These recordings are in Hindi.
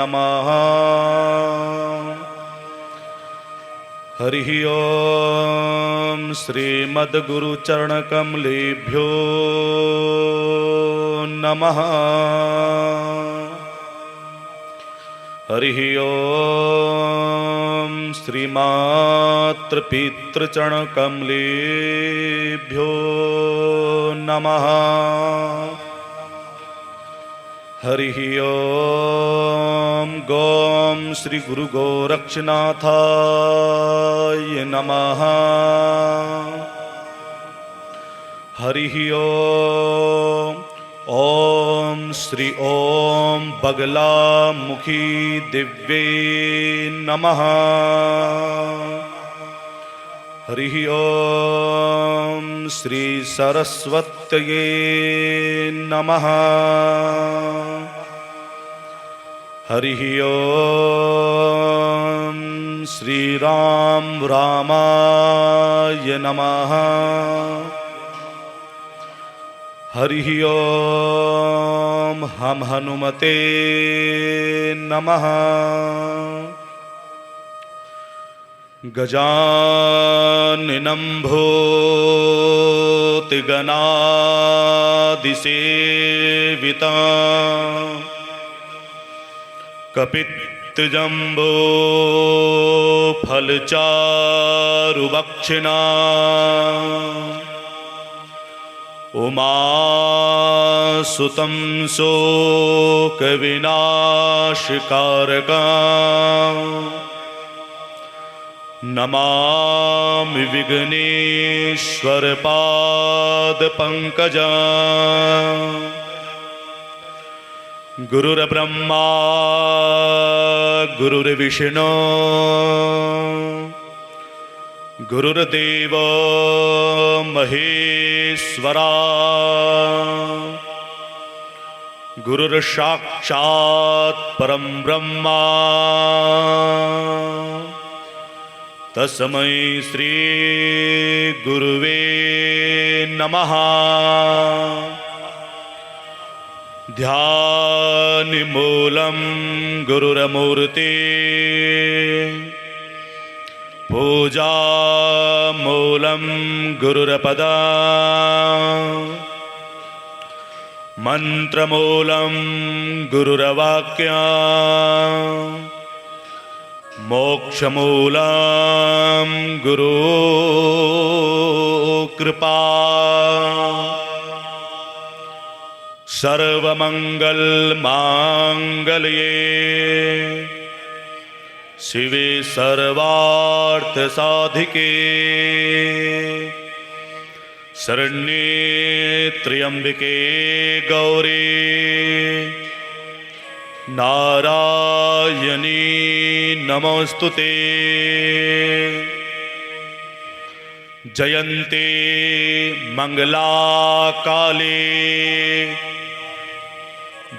नमः। हरिः ओम श्रीमद्गुरुचरणकमलेभ्यो नमः। हरिः ओम श्रीमातृपितृचरणकमलेभ्यो नमः। हरिः ओम गौं श्री गुरु गोरक्षनाथाय नमः। हरिः ओम श्री ओम बगलामुखी दिव्ये नमः। हरिः ओम श्री सरस्वत्यै नमः। हरिः ओम श्री राम रामाय नमः। हरिः ओम हम हनुमते नमः। गजाननं भूतिगणादिसेवितं कपित्तजम्बो फलचारुभक्षिणां उमासुतं शोकविनाशकारकं नमामि विघ्नेश्वरपादपङ्कजं। गुरुर्ब्रह्मा गुरुर्विष्णु गुरुर्देवो महेश्वरा गुरुर्साक्षात् परं ब्रह्मा तस्मै श्री गुरुवे नमः। ध्यानमूलं गुरुर्मूर्ति पूजामूलं गुरुर्पदा मंत्रमूलं गुरुर्वाक्या मोक्षमूलं गुरु कृपा। सर्वमंगल मांगल्ये शिवे सर्वार्थ साधिके शरण्ये त्र्यंबके गौरी नारायणी नमोस्तुते। जयन्ते मंगला काले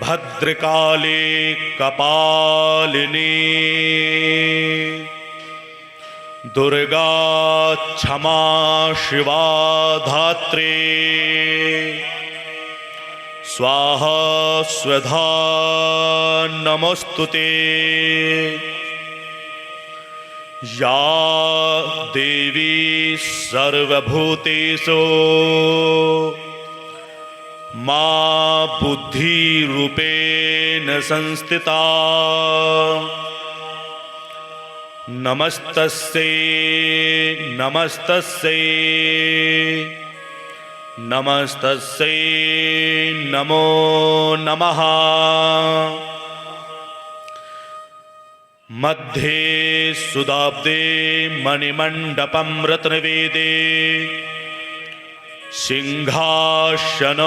भद्रकाले कपालिनी दुर्गा क्षमा शिवा धात्री स्वाहा स्वधा नमोस्तुते। या देवी सर्वभूतेषु मां बुद्धिरूपेण संस्थिता नमस्तस्यै नमस्तस्यै नमस्तस्यै नमो नमः। मध्ये सुदाब्दे मणिमण्डपं रत्नवेदे सिंहासन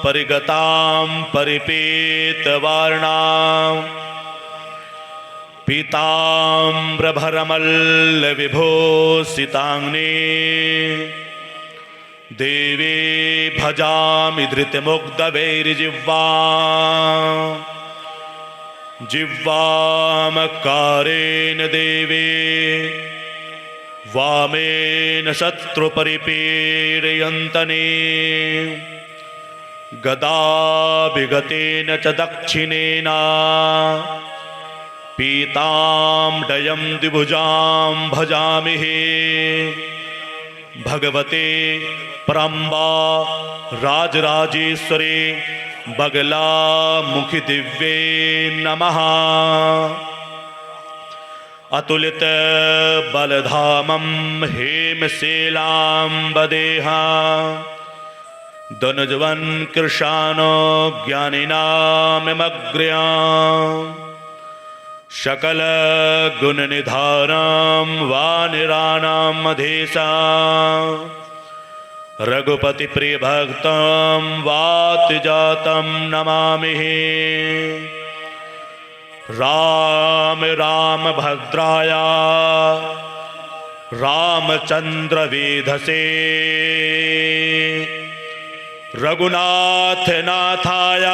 परिगतां परिपेतवार्णां पीताम्बरभरमल्लविभूषिताङ्गे देवी भजामि धृतमुग्धवैर्जिह्वां जिह्वामकारेण देवी वामेन शत्रुपरिपीडयन्तने गदा विगतेन च दक्षिणेन पीताम्बरं द्विभुजां भजामि भगवते परम्बा राजराजेश्वरे बगलामुखि दिव्ये नमः। अतुलित बलधामं हेमशैलाम्बदेहा धनुजवन् कृशानो ज्ञानिनामग्र्याम् सकल गुणनिधानं वानिराणां मधेशा रघुपति प्रिय भक्तं वातजातं नमामि। राम राम भद्राय रामचंद्र वेधसे रघुनाथ नाथाय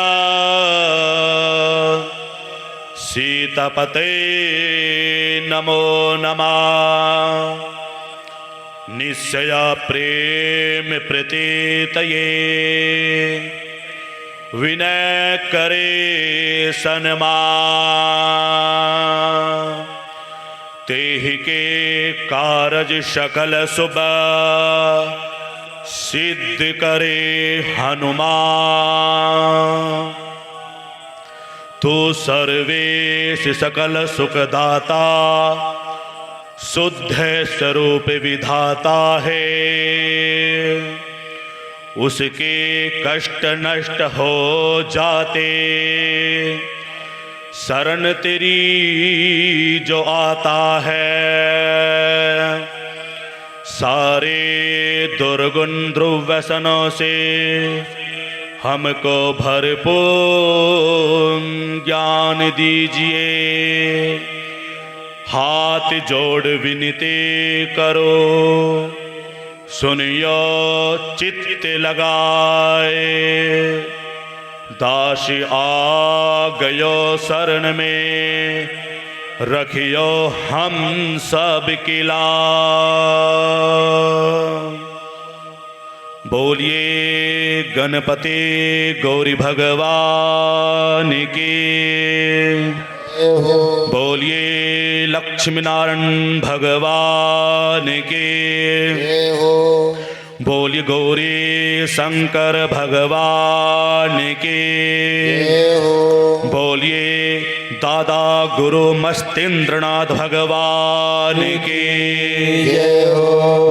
सीतापते नमो नमः। निश्चय प्रेम प्रतीतये विनय करे सन्मान तेहि के कारज सकल शुभ सिद्ध करे हनुमान। तू सर्वेश सकल सुखदाता शुद्ध स्वरूप विधाता है। उसके कष्ट नष्ट हो जाते शरण तेरी जो आता है। सारे दुर्गुण दुर्व्यसनों से हमको भरपूर ज्ञान दीजिए। हाथ जोड़ विनती करो सुनियो चित्त लगाए। दास आ गयो शरण में रखियो हम सब की लाज। बोलिए गणपति गौरी भगवान की। बोलिए लक्ष्मी नारायण भगवान के। बोलिए गौरी शंकर भगवान के। बोलिए दादा गुरु मस्तेंद्रनाथ भगवान के।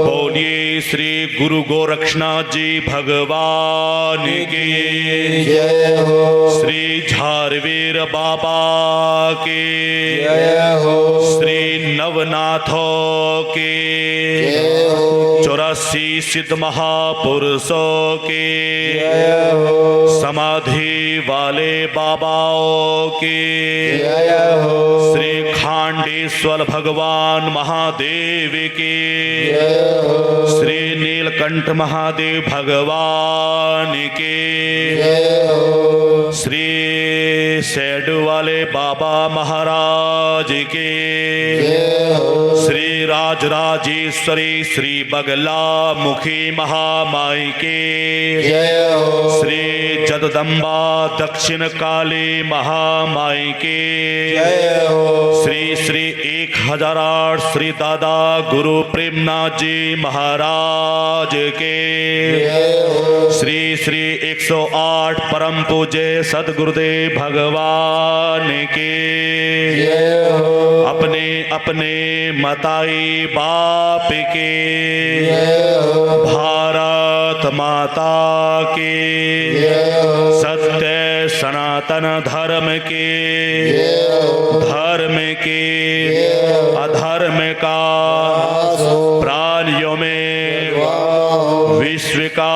बोलिए श्री गुरु गोरक्षनाथ जी भगवान के। श्री झारवीर बाबा के। श्री नवनाथों के। 84 सिद्ध महापुरुषों के। समाधि वाले बाबाओं के। श्री खांडेश्वर भगवान महादेव के। श्री नीलकंठ महादेव भगवान के। श्री सैड वाले बाबा महाराज के। श्री राजराजेश्वरी श्री बगला मुखी महामाई के। श्री जगदम्बा दक्षिण काली महामाई के। श्री श्री 1008 श्री दादा गुरु प्रेमनाथ जी महाराज के। श्री श्री 108 परम पूज्य सदगुरुदेव भगवान के। अपने अपने मताई बाप के। भारत माता के। सत्य सनातन धर्म के। धर्म के अधर्म का प्राणियों में विश्व का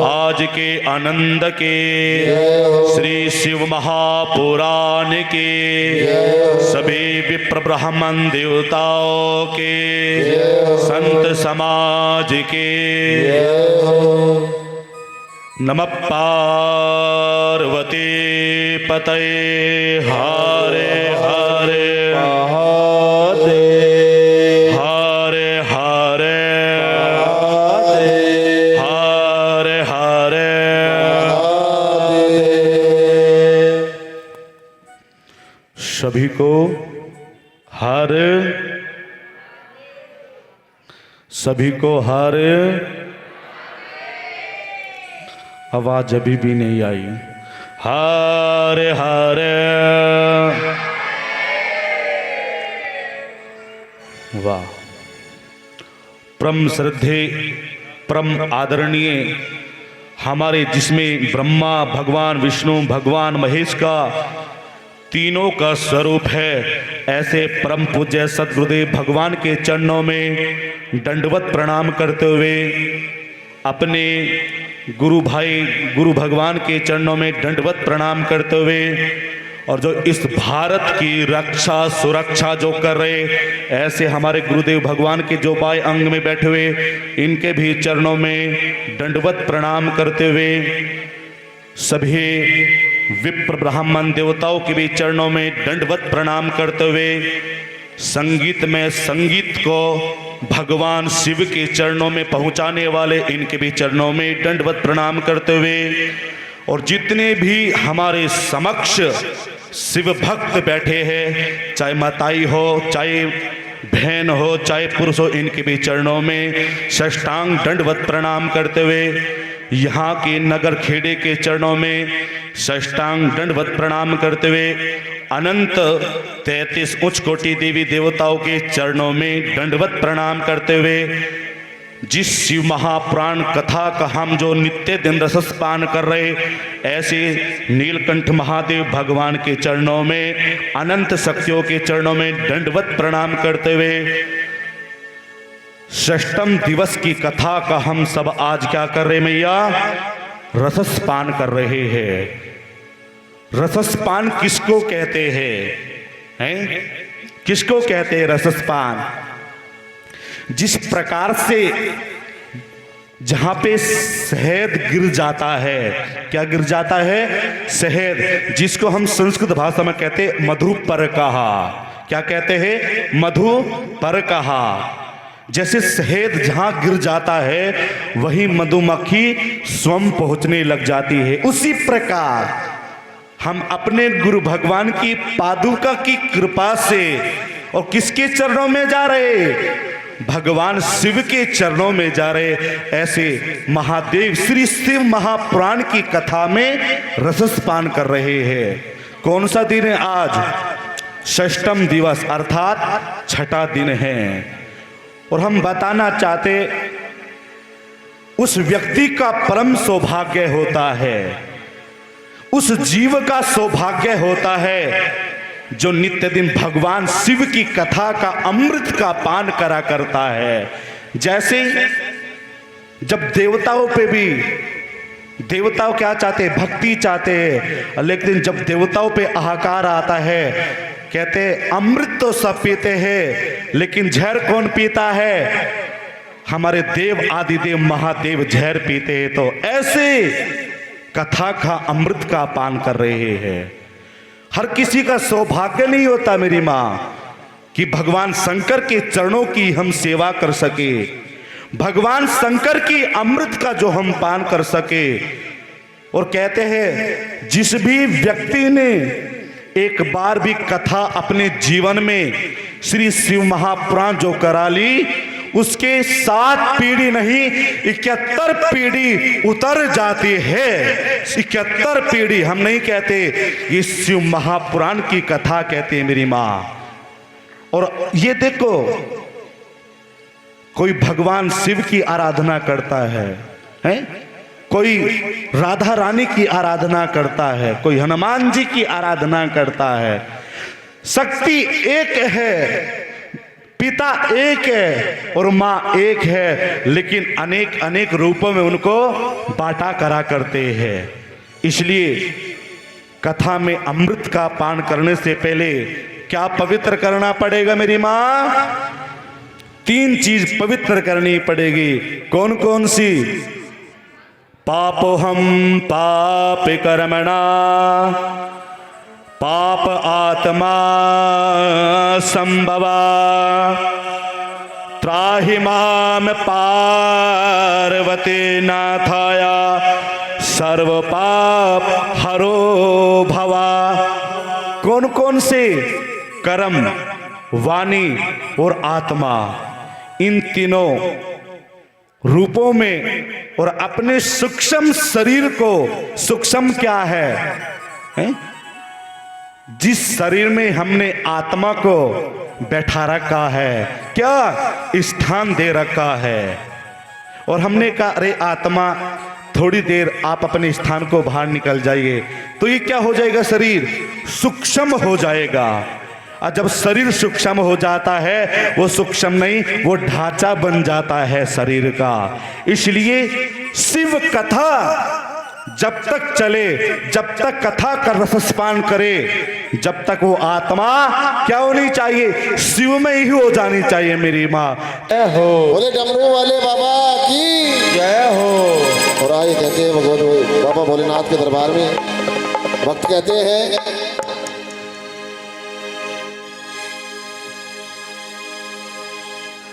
आज के आनंद के श्री शिव महापुराण के सभी विप्र ब्राह्मण देवताओं के संत समाज के नमः पार्वती पतये हरे हरे हरे हरे हरे हरे। सभी को हर आवाज अभी भी नहीं आई। हर हर वाह। परम श्रद्धे परम आदरणीय हमारे जिसमें ब्रह्मा भगवान विष्णु भगवान महेश का तीनों का स्वरूप है, ऐसे परम पूज्य सद्गुरुदेव भगवान के चरणों में दंडवत प्रणाम करते हुए, अपने गुरु भाई गुरु भगवान के चरणों में दंडवत प्रणाम करते हुए, और जो इस भारत की रक्षा सुरक्षा जो कर रहे, ऐसे हमारे गुरुदेव भगवान के जो बाएं अंग में बैठे हुए, इनके भी चरणों में दंडवत प्रणाम करते हुए, सभी विप्र ब्राह्मण देवताओं के भी चरणों में दंडवत प्रणाम करते हुए, संगीत में संगीत को भगवान शिव के चरणों में पहुंचाने वाले इनके भी चरणों में दंडवत प्रणाम करते हुए, और जितने भी हमारे समक्ष शिव भक्त बैठे हैं, चाहे माताई हो चाहे बहन हो चाहे पुरुष हो, इनके भी चरणों में साष्टांग दंडवत प्रणाम करते हुए, यहाँ के नगर खेड़े के चरणों में साष्टांग दंडवत प्रणाम करते हुए, अनंत 33 उच्च कोटि देवी देवताओं के चरणों में दंडवत प्रणाम करते हुए, जिस शिव महापुराण कथा का हम जो नित्य दिन रसपान कर रहे, ऐसे नीलकंठ महादेव भगवान के चरणों में अनंत शक्तियों के चरणों में दंडवत प्रणाम करते हुए, षष्ठम दिवस की कथा का हम सब आज क्या कर रहे मैया, रसपान कर रहे हैं। रसपान किसको कहते हैं? किसको कहते हैं रसपान? जिस प्रकार से जहां पे शहद गिर जाता है, क्या गिर जाता है? शहद, जिसको हम संस्कृत भाषा में कहते हैं मधु पर कहा। क्या कहते हैं? मधु पर कहा। जैसे शहद जहां गिर जाता है वही मधुमक्खी स्वयं पहुंचने लग जाती है, उसी प्रकार हम अपने गुरु भगवान की पादुका की कृपा से, और किसके चरणों में जा रहे? भगवान शिव के चरणों में जा रहे। ऐसे महादेव श्री शिव महापुराण की कथा में रसपान कर रहे हैं। कौन सा दिन है आज? षष्ठम दिवस अर्थात छठा दिन है। और हम बताना चाहते, उस व्यक्ति का परम सौभाग्य होता है, उस जीव का सौभाग्य होता है जो नित्य दिन भगवान शिव की कथा का अमृत का पान करा करता है। जैसे जब देवताओं पे भी, देवताओं क्या चाहते हैं? भक्ति चाहते हैं, लेकिन जब देवताओं पे हाहाकार आता है, कहते अमृत तो सब पीते हैं लेकिन जहर कौन पीता है? हमारे देव आदिदेव महादेव जहर पीते हैं। तो ऐसे कथा का अमृत का पान कर रहे हैं। हर किसी का सौभाग्य नहीं होता मेरी मां कि भगवान शंकर के चरणों की हम सेवा कर सके, भगवान शंकर की अमृत का जो हम पान कर सके। और कहते हैं जिस भी व्यक्ति ने एक बार भी कथा अपने जीवन में श्री शिव महापुराण जो करा ली, उसके 7 पीढ़ी नहीं 71 पीढ़ी उतर जाती है। 71 पीढ़ी, हम नहीं कहते, ये शिव महापुराण की कथा कहते हैं मेरी मां। और ये देखो, कोई भगवान शिव की आराधना करता है, कोई राधा रानी की आराधना करता है, कोई हनुमान जी की आराधना करता है। शक्ति एक है, पिता एक है और माँ एक है, लेकिन अनेक अनेक रूपों में उनको बांटा करा करते हैं। इसलिए कथा में अमृत का पान करने से पहले क्या पवित्र करना पड़ेगा मेरी माँ? 3 चीज पवित्र करनी पड़ेगी। कौन कौन सी? पापोहम पाप कर्मणा पाप आत्मा संभवा त्राहि माम पार्वती नाथाया सर्व पाप हरो भवा। कौन कौन से? कर्म, वाणी और आत्मा, इन तीनों रूपों में। और अपने सूक्ष्म शरीर को, सूक्ष्म क्या है? जिस शरीर में हमने आत्मा को बैठा रखा है, क्या स्थान दे रखा है। और हमने कहा अरे आत्मा थोड़ी देर आप अपने स्थान को बाहर निकल जाइए, तो ये क्या हो जाएगा? शरीर सूक्ष्म हो जाएगा। और जब शरीर सूक्ष्म हो जाता है, वो सूक्ष्म नहीं, वो ढांचा बन जाता है शरीर का। इसलिए शिव कथा जब तक चले, जब तक कथा का रसपान करे, जब तक वो आत्मा क्या होनी चाहिए? शिव में ही हो जानी चाहिए। मेरी माँ जय हो, बोले डमरू वाले बाबा की जय हो। और आइए कहते हैं भगवत बाबा भोलेनाथ के दरबार में भक्त कहते हैं,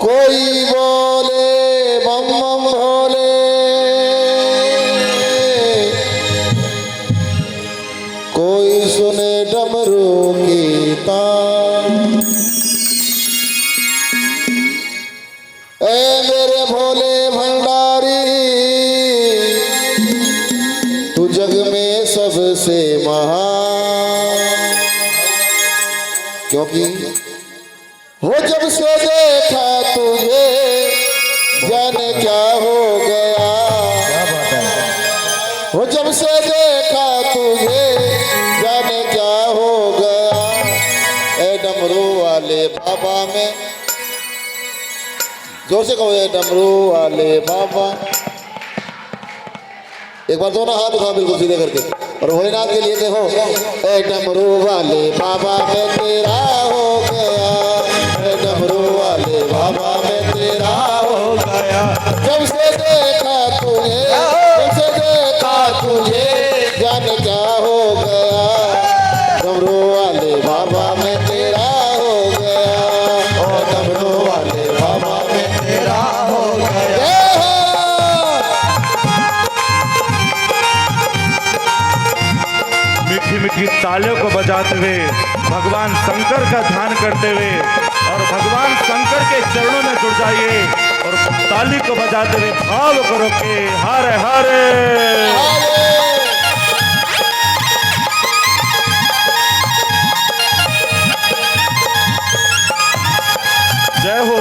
कोई बोले बम बम भोले, कोई सुने डमरू की तान। ए मेरे भोले भंडारी, तू जग में सबसे महान। क्योंकि वो जब से देखा तुझे, जाने क्या हो गया। क्या बात है? वो जब से देखा तुझे, जाने क्या हो गया। ए डमरू वाले बाबा में, जोर से कहो ए डमरू वाले बाबा। एक बार दोनों हाथ उठाओ बिल्कुल सीधे करके, और भोलेनाथ के लिए देखो, ए डमरू वाले बाबा में तेरा हो गया, ए डमरू वाले बाबा में तेरा हो गया। जब से देखा तुझे, जब से देखा तुझे, जाने क्या हो गया। डमरू वाले बाबा में तेरा हो गया, ओ डमरू वाले बाबा में तेरा हो गया। मीठी मीठी तालियों को बजाते हुए भगवान शंकर का ध्यान करते हुए और भगवान शंकर के चरणों में जुड़ जाइए और ताली को बजाते हुए भाव करो के हरे हरे। जय हो।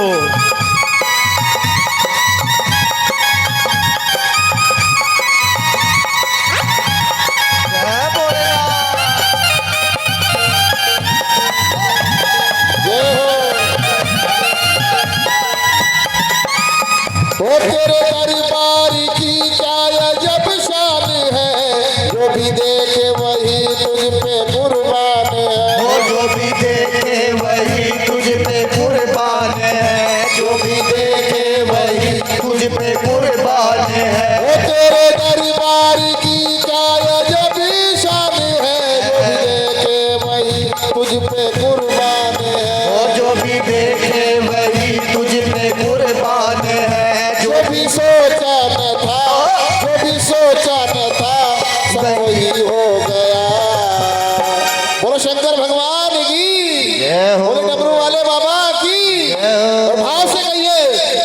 वो तेरे दरबार की क्या जब शान है, जो भी देखे वही तुझ पे कुर्बान है। वो जो भी देखे वही तुझ पे कुर्बान है, जो भी देखे वही तुझ पे कुर्बान है। वो तेरे दरबार की क्या जब शान है, जो भी देखे वही तुझ पे कुर्बान है। वो जो भी देखे वही तुझ पे कुर्बान है, जो भी सोचा न था, जो भी सोचा न था, सब वही हो गया। बोलो शंकर भगवान की, बोले डमरू वाले बाबा की। और भाव से कहिए,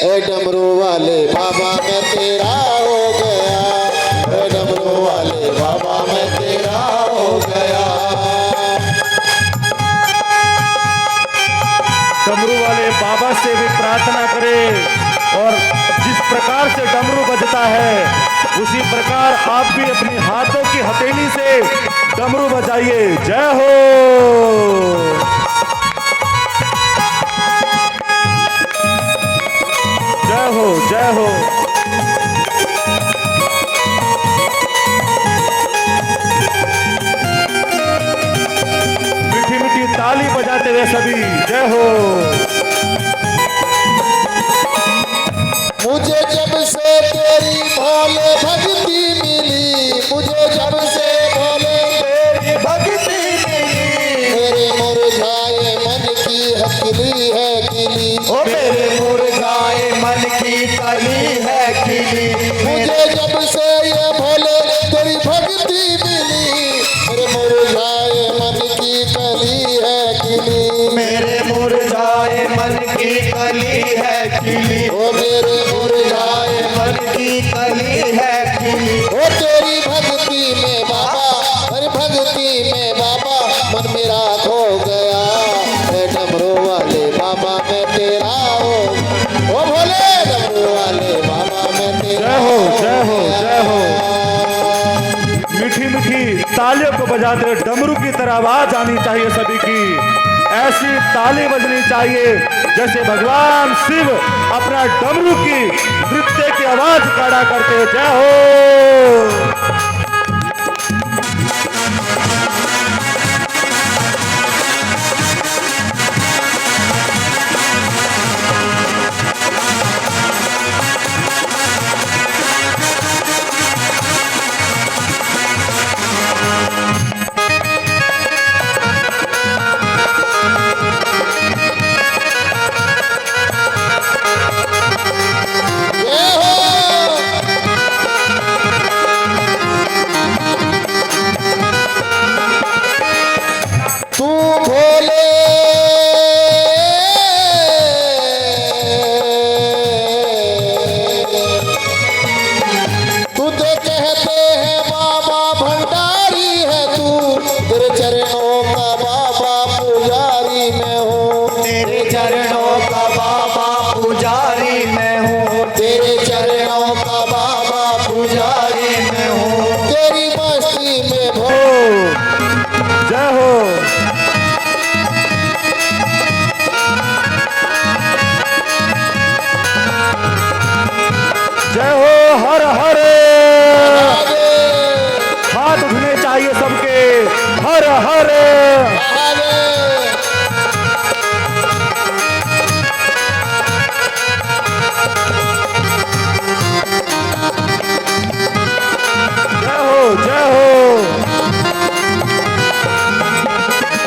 ए डमरू वाले बाबा में तेरा हो गया, ए डमरू वाले बाबा में तेरा हो गया। डमरू वाले बाबा से भी प्रार्थना करें और जिस प्रकार से डमरू बजता है उसी प्रकार आप भी अपनी हाथों की हथेली से डमरू बजाइए। जय हो। जय हो, जय हो। मीठी मीठी ताली बजाते हुए सभी जय हो। मुझे जब से तेरी भोले भक्ति मिली, मुझे जब से भोले तेरी भक्ति मिली, मेरे मुरझाए मन की हकली है किली। ओ मेरे मुरझाए मन की कली है खिली। मुझे जब से ये भोले तेरी भक्ति मिली, मेरे मुरझाए मन की कली मीठी तालियों को बजाते हुए डमरू की तरह आवाज आनी चाहिए सभी की। ऐसी ताली बजनी चाहिए जैसे भगवान शिव अपना डमरू की नृत्य की आवाज काढ़ा करते। जय हो। जय हो। हर हर हाथ उठने चाहिए सबके। हर हर जय हो जय हो।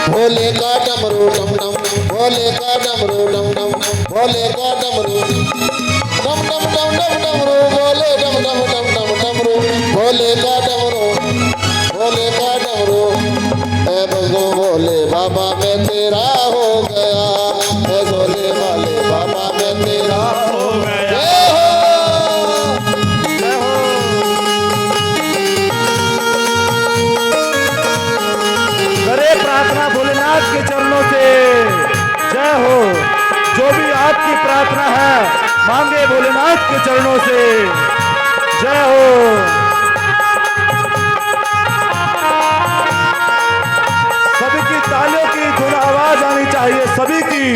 भोले का डमरू डम डम, भोले का डमरू डम डम, भोले का डमरू डम डम डम डम डमरू, भोले डम डम डम डम डमरू, भोले का डमरू, भोले का डमरू। ऐ बंगो भोले बाबा मैं तेरा हो गया, ऐ भोले वाले बाबा मैं तेरा हो गया। जय हो। करे प्रार्थना भोलेनाथ के चरणों से। जय हो। जो भी आपकी प्रार्थना है मांगे भोलेनाथ के चरणों से। जय हो। सभी की तालियों की धुन आवाज आनी चाहिए सभी की।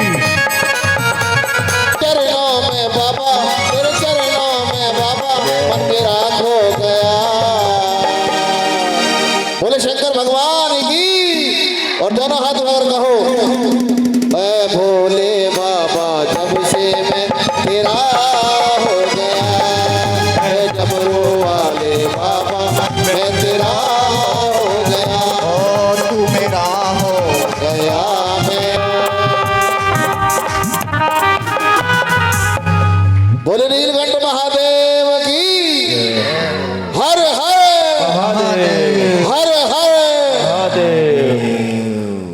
चरणों में बाबा, तेरे चरणों में बाबा मन मेरा खो गया। बोले शंकर भगवान की। और दोनों हाथ उठाकर कहो, ऐ भोले बाबा जब से मैं तेरा हो गया, ऐ डमरू वाले बाबा मैं तेरा हो गया, और तू मेरा हो गया मैं। बोले नीलकंठ महादेव की। हर हर हर हर।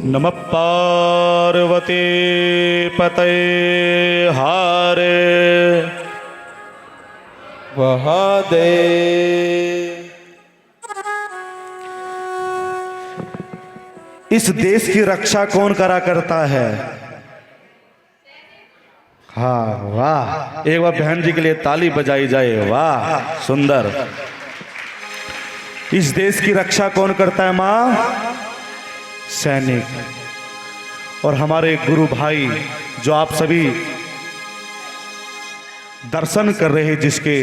नमः पार्वती पतये हारे महादेव। इस देश की रक्षा कौन करा करता है? हाँ वाह। एक बार बहन जी के लिए ताली बजाई जाए। वाह सुंदर। इस देश की रक्षा कौन करता है माँ? सैनिक। और हमारे गुरु भाई जो आप सभी दर्शन कर रहे हैं, जिसके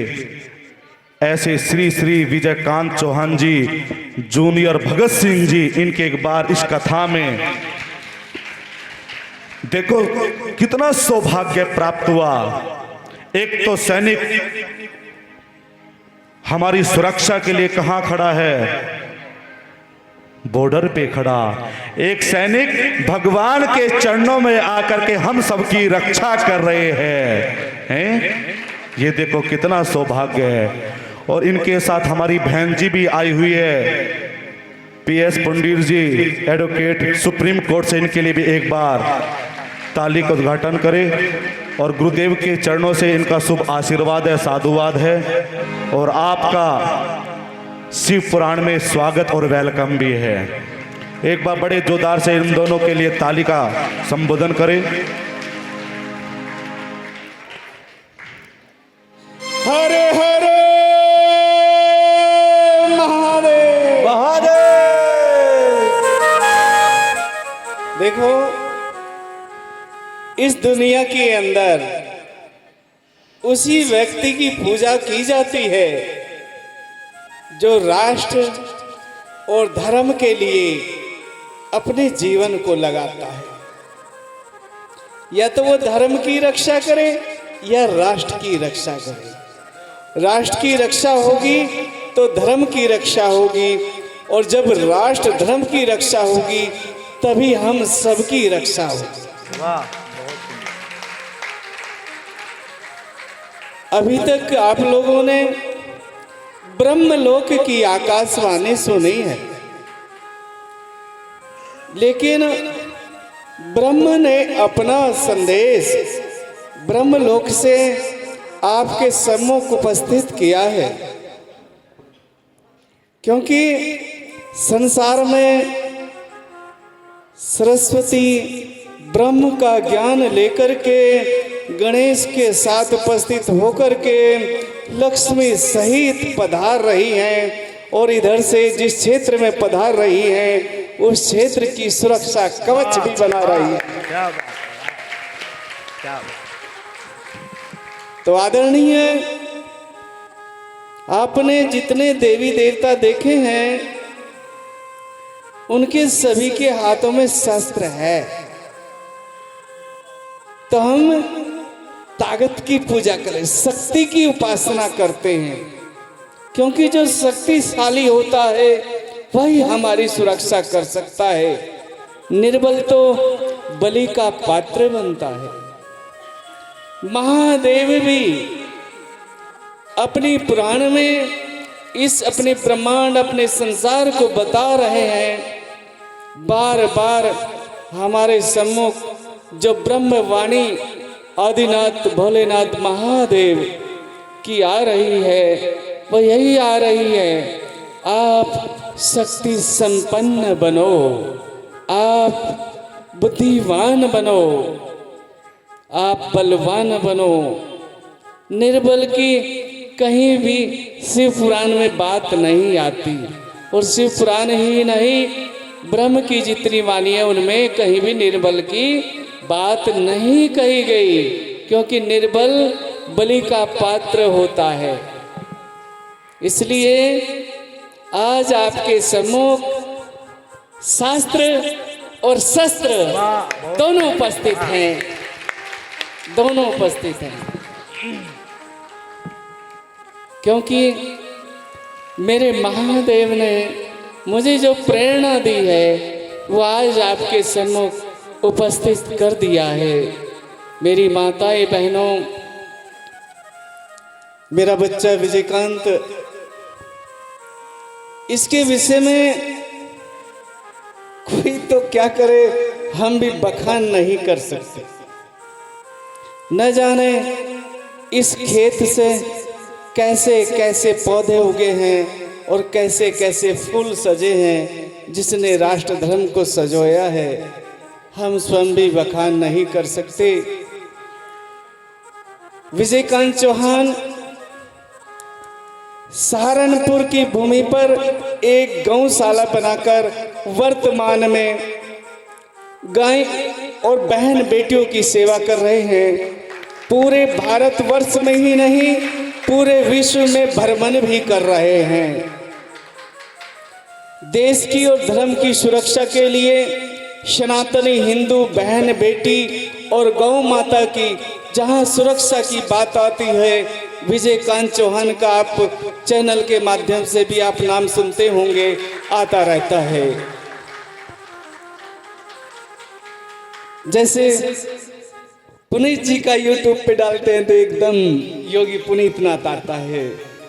ऐसे श्री श्री विजयकांत चौहान जी जूनियर भगत सिंह जी, इनके एक बार इस कथा में देखो कितना सौभाग्य प्राप्त हुआ। एक तो सैनिक हमारी सुरक्षा के लिए कहां खड़ा है? बॉर्डर पे खड़ा। एक सैनिक भगवान के चरणों में आकर के हम सबकी रक्षा कर रहे हैं। ये देखो कितना सौभाग्य है। और इनके साथ हमारी बहन जी भी आई हुई है, पीएस पंडित जी एडवोकेट सुप्रीम कोर्ट से। इनके लिए भी एक बार ताली का उद्घाटन करें। और गुरुदेव के चरणों से इनका शुभ आशीर्वाद है, साधुवाद है। और आपका शिव पुराण में स्वागत और वेलकम भी है। एक बार बड़े जोरदार से इन दोनों के लिए ताली का संबोधन करें। हरे हरे महादेव महादेव। देखो, इस दुनिया के अंदर उसी व्यक्ति की पूजा की जाती है जो राष्ट्र और धर्म के लिए अपने जीवन को लगाता है। या तो वो धर्म की रक्षा करे या राष्ट्र की रक्षा करे। राष्ट्र की रक्षा होगी तो धर्म की रक्षा होगी, और जब राष्ट्र धर्म की रक्षा होगी तभी हम सबकी रक्षा होगी। अभी तक आप लोगों ने ब्रह्मलोक की आकाशवाणी सुनी है, लेकिन ब्रह्म ने अपना संदेश ब्रह्मलोक से आपके सम्मुख उपस्थित किया है। क्योंकि संसार में सरस्वती ब्रह्म का ज्ञान लेकर के गणेश के साथ उपस्थित होकर के लक्ष्मी सहित पधार रही हैं, और इधर से जिस क्षेत्र में पधार रही हैं उस क्षेत्र की सुरक्षा कवच भी बना रही है। तो आदरणीय, आपने जितने देवी देवता देखे हैं उनके सभी के हाथों में शस्त्र है। तो हम ताकत की पूजा करें, शक्ति की उपासना करते हैं, क्योंकि जो शक्तिशाली होता है वही हमारी सुरक्षा कर सकता है। निर्बल तो बलि का पात्र बनता है। महादेव भी अपनी पुराण में इस अपने ब्रह्मांड, अपने संसार को बता रहे हैं। बार बार हमारे सम्मुख जो ब्रह्मवाणी आदिनाथ भोलेनाथ महादेव की आ रही है वह यही आ रही है, आप शक्ति संपन्न बनो, आप बुद्धिवान बनो, आप बलवान बनो। निर्बल की कहीं भी शिव पुराण में बात नहीं आती, और शिव पुराण ही नहीं ब्रह्म की जितनी वाणियां उनमें कहीं भी निर्बल की बात नहीं कही गई, क्योंकि निर्बल बलि का पात्र होता है। इसलिए आज आपके सम्मुख शास्त्र और शस्त्र दोनों उपस्थित हैं, दोनों उपस्थित हैं। क्योंकि मेरे महादेव ने मुझे जो प्रेरणा दी है वो आज आपके सम्मुख उपस्थित कर दिया है। मेरी माताएं, बहनों, मेरा बच्चा विजयकांत, इसके विषय में कोई तो क्या करे, हम भी बखान नहीं कर सकते। न जाने इस खेत से कैसे कैसे पौधे उगे हैं और कैसे कैसे फूल सजे हैं, जिसने राष्ट्र धर्म को सजोया है, हम स्वयं भी बखान नहीं कर सकते। विजयकांत चौहान सहारनपुर की भूमि पर एक गौशाला बनाकर वर्तमान में गाय और बहन बेटियों की सेवा कर रहे हैं। पूरे भारतवर्ष में ही नहीं, पूरे विश्व में भ्रमण भी कर रहे हैं। देश की और धर्म की सुरक्षा के लिए सनातनी हिंदू बहन बेटी और गौ माता की जहां सुरक्षा की बात आती है, विजयकांत चौहान का आप चैनल के माध्यम से भी आप नाम सुनते होंगे, आता रहता है। जैसे पुनीत जी का यूट्यूब पे डालते हैं तो एकदम योगी पुनीत नाथ आता है,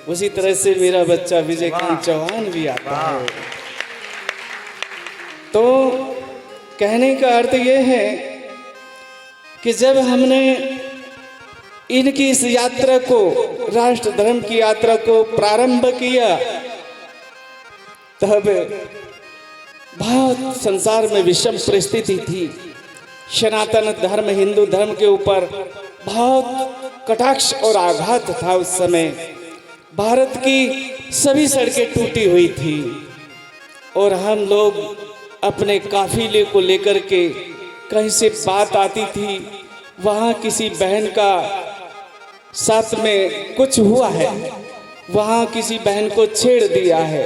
उसी तरह से मेरा बच्चा विजयकांत चौहान भी आता है। तो कहने का अर्थ यह है कि जब हमने इनकी इस यात्रा को, राष्ट्र धर्म की यात्रा को प्रारंभ किया, तब बहुत संसार में विषम परिस्थिति थी। सनातन धर्म, हिंदू धर्म के ऊपर बहुत कटाक्ष और आघात था। उस समय भारत की सभी सड़कें टूटी हुई थी और हम लोग अपने काफिले को लेकर के कहीं से बात आती थी, वहाँ किसी बहन का साथ में कुछ हुआ है, वहाँ किसी बहन को छेड़ दिया है,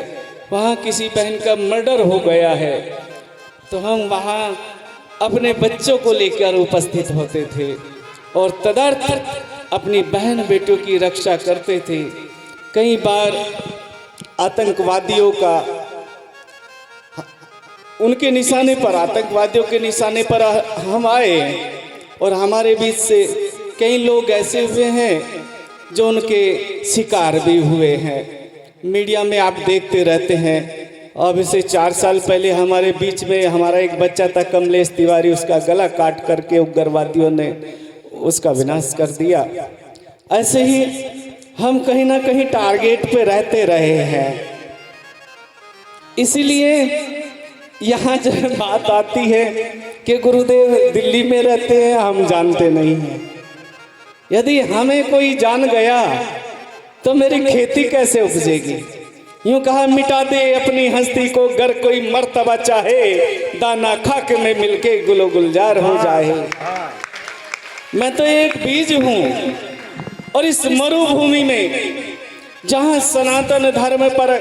वहाँ किसी बहन का मर्डर हो गया है, तो हम वहाँ अपने बच्चों को लेकर उपस्थित होते थे और तदर्थ अपनी बहन बेटियों की रक्षा करते थे। कई बार आतंकवादियों का उनके निशाने पर, आतंकवादियों के निशाने पर हम आए और हमारे बीच से कई लोग ऐसे हुए हैं जो उनके शिकार भी हुए हैं। मीडिया में आप देखते रहते हैं। अब से 4 साल पहले हमारे बीच में हमारा एक बच्चा था कमलेश तिवारी, उसका गला काट करके उग्रवादियों ने उसका विनाश कर दिया। ऐसे ही हम कहीं ना कहीं टारगेट पे रहते रहे हैं। इसीलिए यहाँ जब बात आती है कि गुरुदेव दिल्ली में रहते हैं, हम जानते नहीं हैं। यदि हमें कोई जान गया तो मेरी खेती कैसे उपजेगी। यूं कहा मिटा दे अपनी हस्ती को, गर कोई मर्तबा चाहे, दाना खाक में मिलके गुलो गुलजार हो जाए। मैं तो एक बीज हूँ और इस मरुभूमि में जहाँ सनातन धर्म पर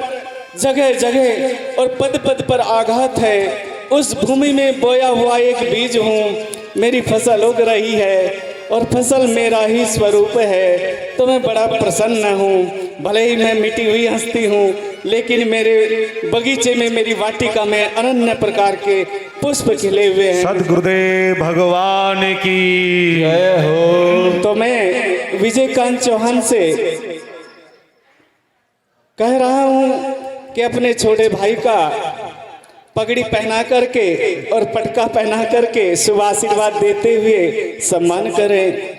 जगह जगह और पद पद पर आघात है, उस भूमि में बोया हुआ एक बीज हूँ। मेरी फसल उग रही है और फसल मेरा ही स्वरूप है, तो मैं बड़ा प्रसन्न हूँ। भले ही मैं मिटी हुई हस्ती हूँ, लेकिन मेरे बगीचे में, मेरी वाटिका में अनन्य प्रकार के पुष्प खिले हुए हैं। सदगुरुदेव भगवान की जय हो। तो मैं विजयकांत चौहान से कह रहा हूँ कि अपने छोटे भाई का पगड़ी पहना करके और पटका पहना करके शुभ आशीर्वाद देते हुए सम्मान करें।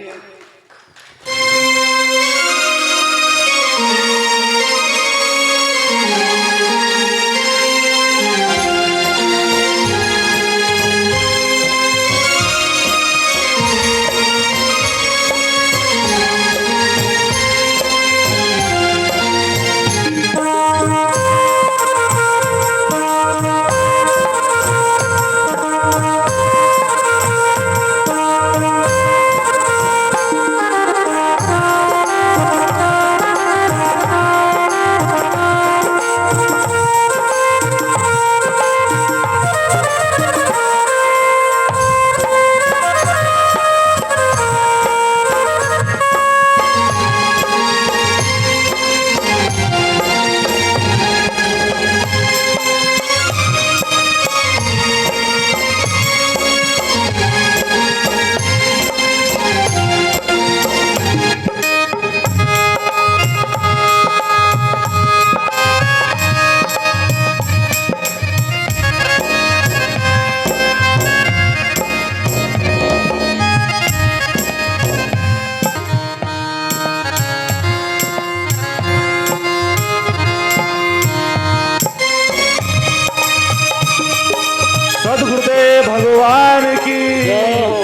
सदगुरुदेव भगवान की जय हो।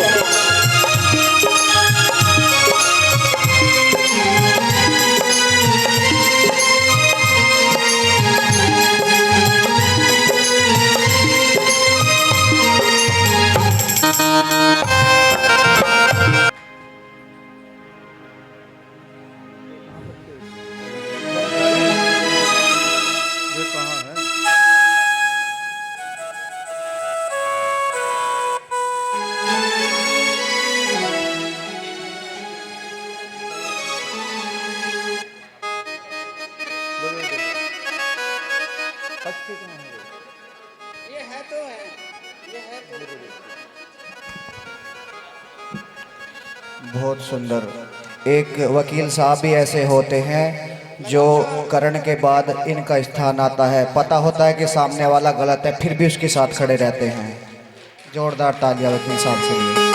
बहुत सुंदर। एक वकील साहब भी ऐसे होते हैं जो करण के बाद इनका स्थान आता है, पता होता है कि सामने वाला गलत है, फिर भी उसके साथ खड़े रहते हैं। जोरदार तालियां वकील साहब के लिए।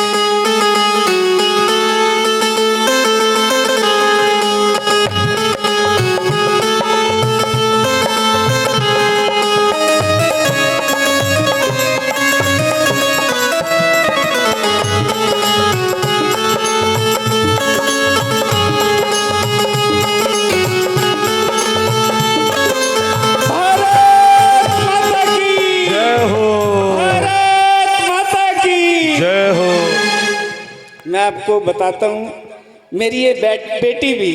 आपको बताता हूँ, मेरी ये बेटी भी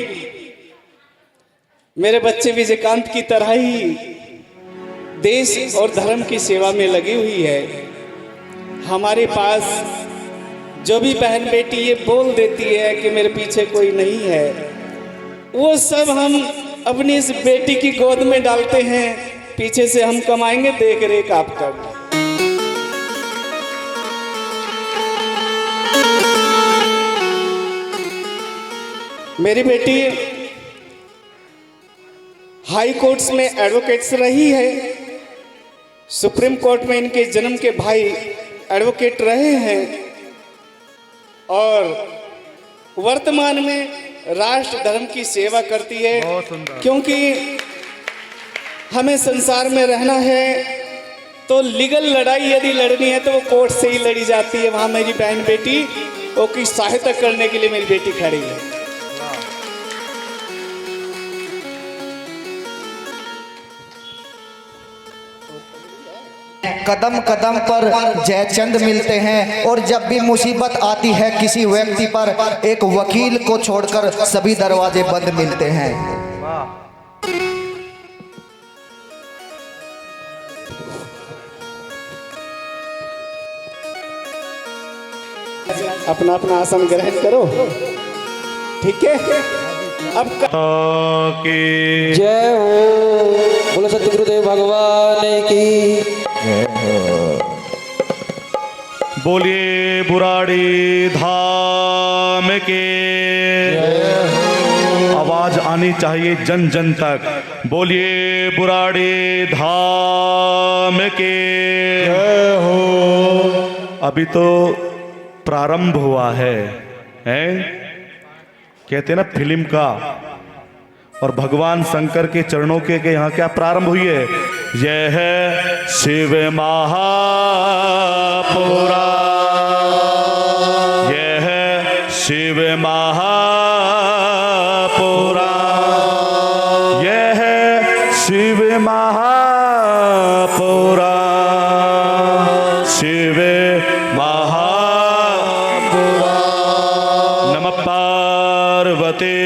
मेरे बच्चे विजयकांत की तरह ही देश और धर्म की सेवा में लगी हुई है। हमारे पास जो भी बहन बेटी ये बोल देती है कि मेरे पीछे कोई नहीं है, वो सब हम अपनी इस बेटी की गोद में डालते हैं। पीछे से हम कमाएंगे, देख रेख आप कर। मेरी बेटी हाई कोर्ट्स में एडवोकेट्स रही है, सुप्रीम कोर्ट में इनके जन्म के भाई एडवोकेट रहे हैं और वर्तमान में राष्ट्र धर्म की सेवा करती है। क्योंकि हमें संसार में रहना है तो लीगल लड़ाई यदि लड़नी है तो वो कोर्ट से ही लड़ी जाती है। वहाँ मेरी बहन बेटी वो की सहायता करने के लिए मेरी बेटी खड़ी है। कदम कदम पर जयचंद मिलते हैं और जब भी मुसीबत आती है किसी व्यक्ति पर, एक वकील को छोड़कर सभी दरवाजे बंद मिलते हैं। अपना अपना आसन ग्रहण करो, ठीक है। अब की जय हो, बोलो सतगुरुदेव भगवान की। बोलिए बुराड़ी धाम के। आवाज आनी चाहिए जन जन तक। बोलिए बुराड़ी धाम के। अभी तो प्रारंभ हुआ है, हैं? कहते हैं ना फिल्म का, और भगवान शंकर के चरणों के यहाँ क्या प्रारंभ हुई है? यह है शिव महापुरा, यह है शिव महापुरा, यह है शिव महापुरा, शिव महापुरा। नमः पार्वती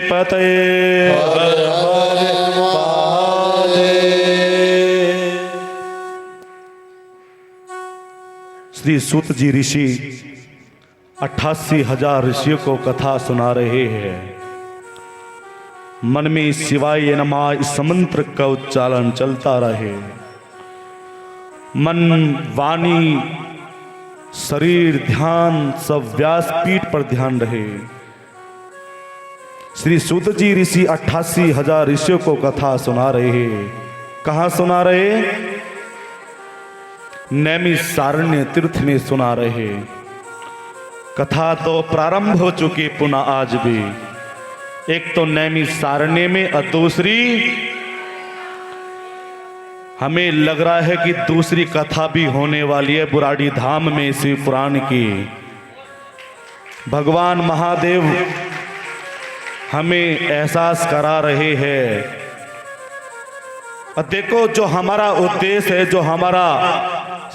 पतये। श्री सूत जी ऋषि 88,000 ऋषियों को कथा सुना रहे हैं। मन में शिवाय नमः इस मंत्र का उच्चारण चलता रहे। मन, वाणी, शरीर, ध्यान सब व्यासपीठ पर ध्यान रहे। श्री सूत जी ऋषि 88,000 ऋषियों को कथा सुना रहे हैं। कहाँ सुना रहे? नैमिषारण्य तीर्थ में सुना रहे। कथा तो प्रारंभ हो चुकी पुनः आज भी। एक तो नैमिषारण्य में और दूसरी हमें लग रहा है कि दूसरी कथा भी होने वाली है बुराड़ी धाम में शिव पुराण की। भगवान महादेव हमें एहसास करा रहे हैं। और देखो, जो हमारा उद्देश्य है, जो हमारा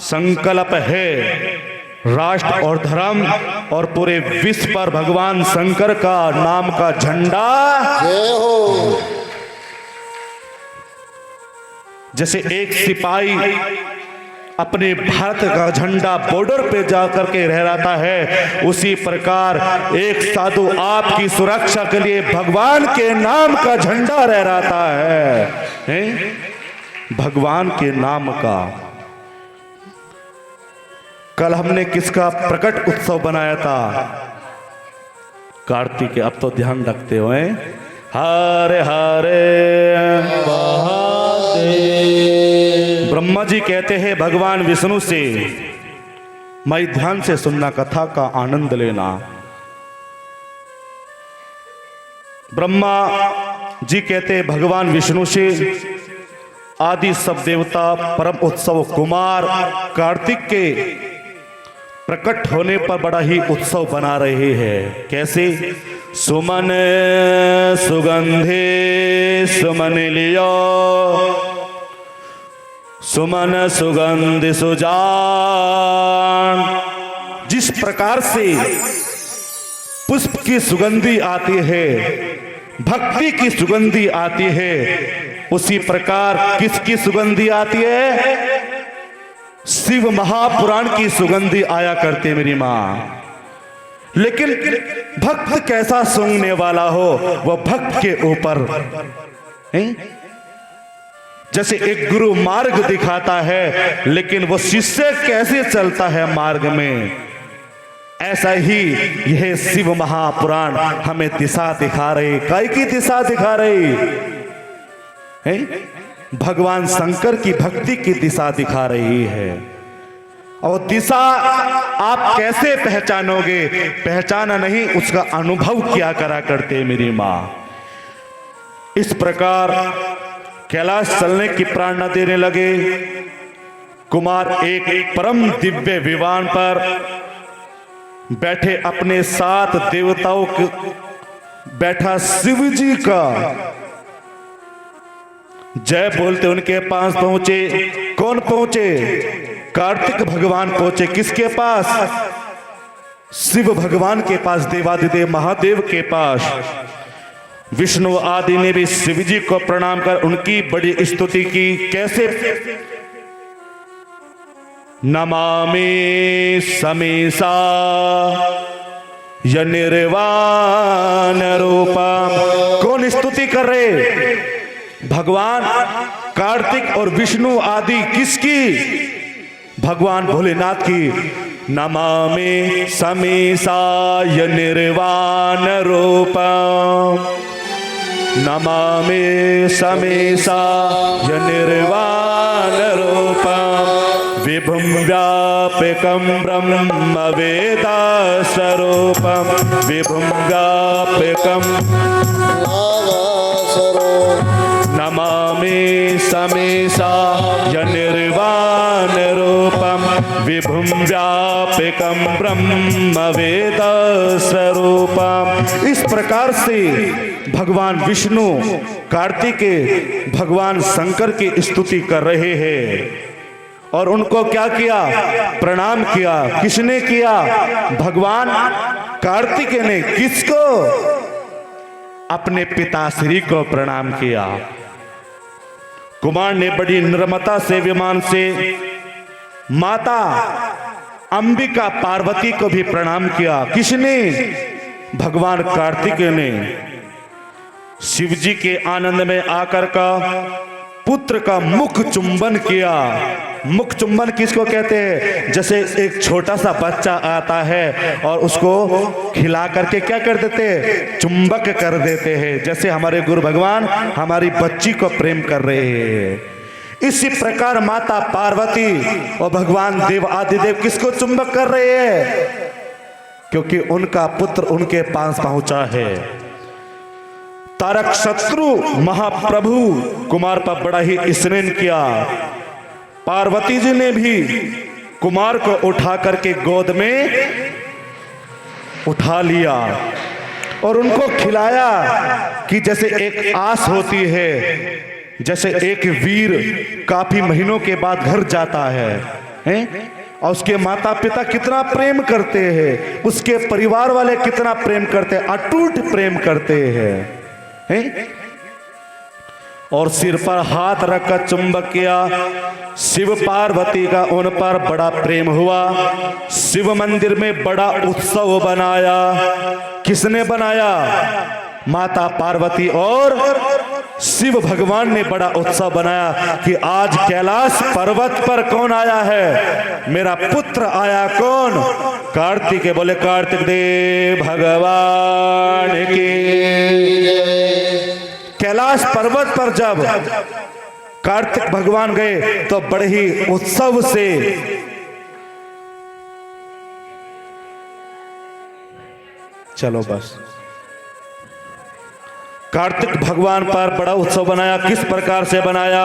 संकल्प है, राष्ट्र और धर्म और पूरे विश्व पर भगवान शंकर का नाम का झंडा। जय हो। जैसे एक सिपाही अपने भारत का झंडा बॉर्डर पे जाकर के लहराता है, उसी प्रकार एक साधु आपकी सुरक्षा के लिए भगवान के नाम का झंडा लहराता है? भगवान के नाम का। कल हमने किसका प्रकट उत्सव बनाया था? कार्तिक। अब तो ध्यान रखते हुए हरे हरे महादेव। ब्रह्मा जी कहते हैं भगवान विष्णु से, मैं ध्यान से सुनना, कथा का आनंद लेना। ब्रह्मा जी कहते हैं भगवान विष्णु से, आदि सब देवता परम उत्सव कुमार कार्तिक के प्रकट होने पर बड़ा ही उत्सव बना रहे हैं। कैसे? सुमन सुगंधे सुमन लियो, सुमन सुगंध सुजान। जिस प्रकार से पुष्प की सुगंधी आती है, भक्ति की सुगंधी आती है, उसी प्रकार किसकी सुगंधी आती है? शिव महापुराण की सुगंधी आया करती मेरी मां। लेकिन भक्त कैसा सूंघने वाला हो, वह भक्त के ऊपर जैसे एक गुरु मार्ग दिखाता है, लेकिन वो शिष्य कैसे चलता है मार्ग में, ऐसा ही यह शिव महापुराण हमें दिशा दिखा रही। काय की दिशा दिखा रही है? भगवान शंकर की भक्ति की दिशा दिखा रही है। और दिशा आप कैसे पहचानोगे? पहचाना नहीं, उसका अनुभव किया करा करते मेरी मां। इस प्रकार कैलाश चलने की प्रेरणा देने लगे। कुमार एक परम दिव्य विमान पर बैठे, अपने साथ देवताओं के बैठा शिव जी का जय बोलते उनके पास पहुंचे। कौन पहुंचे? कार्तिक भगवान पहुंचे। किसके पास? शिव भगवान के पास, देवादिदेव महादेव के पास। विष्णु आदि ने भी शिव जी को प्रणाम कर उनकी बड़ी स्तुति की। कैसे? नमामि समीसा य निर्वाण रूपा। कौन स्तुति कर रहे? भगवान कार्तिक और विष्णु आदि। किसकी? भगवान भोलेनाथ की। नमामि समीसाय निर्वाण रूपम, नमामि समीसाय निर्वाण रूपम, विभुं व्यापकं ब्रह्म वेद स्वरूपम, विभुं व्यापकं नमामि समीसाय निर्वाण रूपम, विभुं व्यापकं ब्रह्म वेद स्वरूपम। इस प्रकार से भगवान विष्णु कार्तिकेय भगवान शंकर की स्तुति कर रहे हैं। और उनको क्या किया? प्रणाम किया। किसने किया? भगवान कार्तिकेय ने। किसको? अपने पिताश्री को प्रणाम किया। कुमार ने बड़ी निर्ममता से विमान से माता अंबिका पार्वती को भी प्रणाम किया। किसने? भगवान कार्तिकेय ने। शिव जी के आनंद में आकर का पुत्र का मुख चुंबन किया। मुख चुंबन किसको कहते हैं? जैसे एक छोटा सा बच्चा आता है और उसको खिला करके क्या कर देते हैं? चुंबक कर देते हैं। जैसे हमारे गुरु भगवान हमारी बच्ची को प्रेम कर रहे हैं, इसी प्रकार माता पार्वती और भगवान देव आदिदेव किसको चुंबक कर रहे हैं? क्योंकि उनका पुत्र उनके पास पहुंचा है। तारक शत्रु महाप्रभु कुमार पर बड़ा ही स्नेह किया। पार्वती जी ने भी कुमार को उठा करके गोद में उठा लिया और उनको खिलाया कि जैसे एक आस होती है, जैसे एक वीर काफी महीनों के बाद घर जाता है, हैं? और उसके माता पिता कितना प्रेम करते हैं, उसके परिवार वाले कितना प्रेम करते हैं, अटूट प्रेम करते हैं, हैं? और सिर पर हाथ रखकर चुंबक किया। शिव पार्वती का उन पर बड़ा प्रेम हुआ। शिव मंदिर में बड़ा उत्सव बनाया। किसने बनाया? माता पार्वती और शिव भगवान ने बड़ा उत्सव बनाया कि आज कैलाश पर्वत पर कौन आया है? मेरा पुत्र आया। कौन? कार्तिकेय। बोले कार्तिक देव भगवान की। कैलाश पर्वत पर जब कार्तिक भगवान गए तो बड़े ही उत्सव से चलो बस कार्तिक भगवान पर बड़ा उत्सव बनाया। किस प्रकार से बनाया?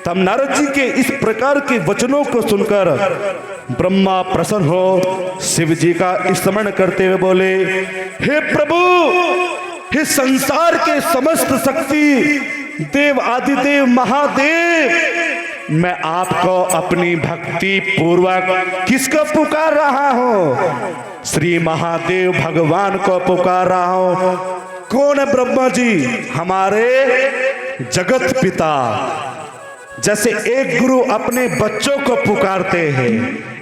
तब नारद जी के इस प्रकार के वचनों को सुनकर ब्रह्मा प्रसन्न हो शिव जी का स्मरण करते हुए बोले, हे प्रभु, हे संसार के समस्त शक्ति देव आदिदेव महादेव, मैं आपको अपनी भक्ति पूर्वक किसको पुकार रहा हूं? श्री महादेव भगवान को पुकार रहा हूं। कौन है ब्रह्मा जी? हमारे जगत पिता। जैसे एक गुरु अपने बच्चों को पुकारते हैं,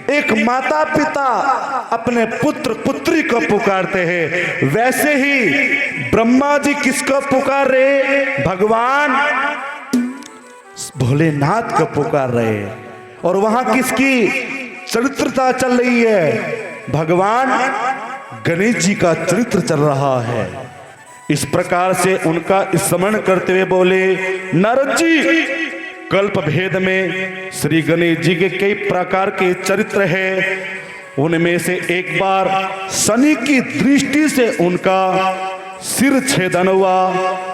एक माता पिता अपने पुत्र पुत्री को पुकारते हैं, वैसे ही ब्रह्मा जी किसको पुकार रहे? भगवान भोलेनाथ को पुकार रहे। और वहां किसकी चरित्रता चल रही है? भगवान गणेश जी का चरित्र चल रहा है। इस प्रकार से उनका स्मरण करते हुए बोले, नारद जी, कल्प भेद में श्री गणेश जी के कई प्रकार के चरित्र हैं। उनमें से एक बार शनि की दृष्टि से उनका सिर छेदन हुआ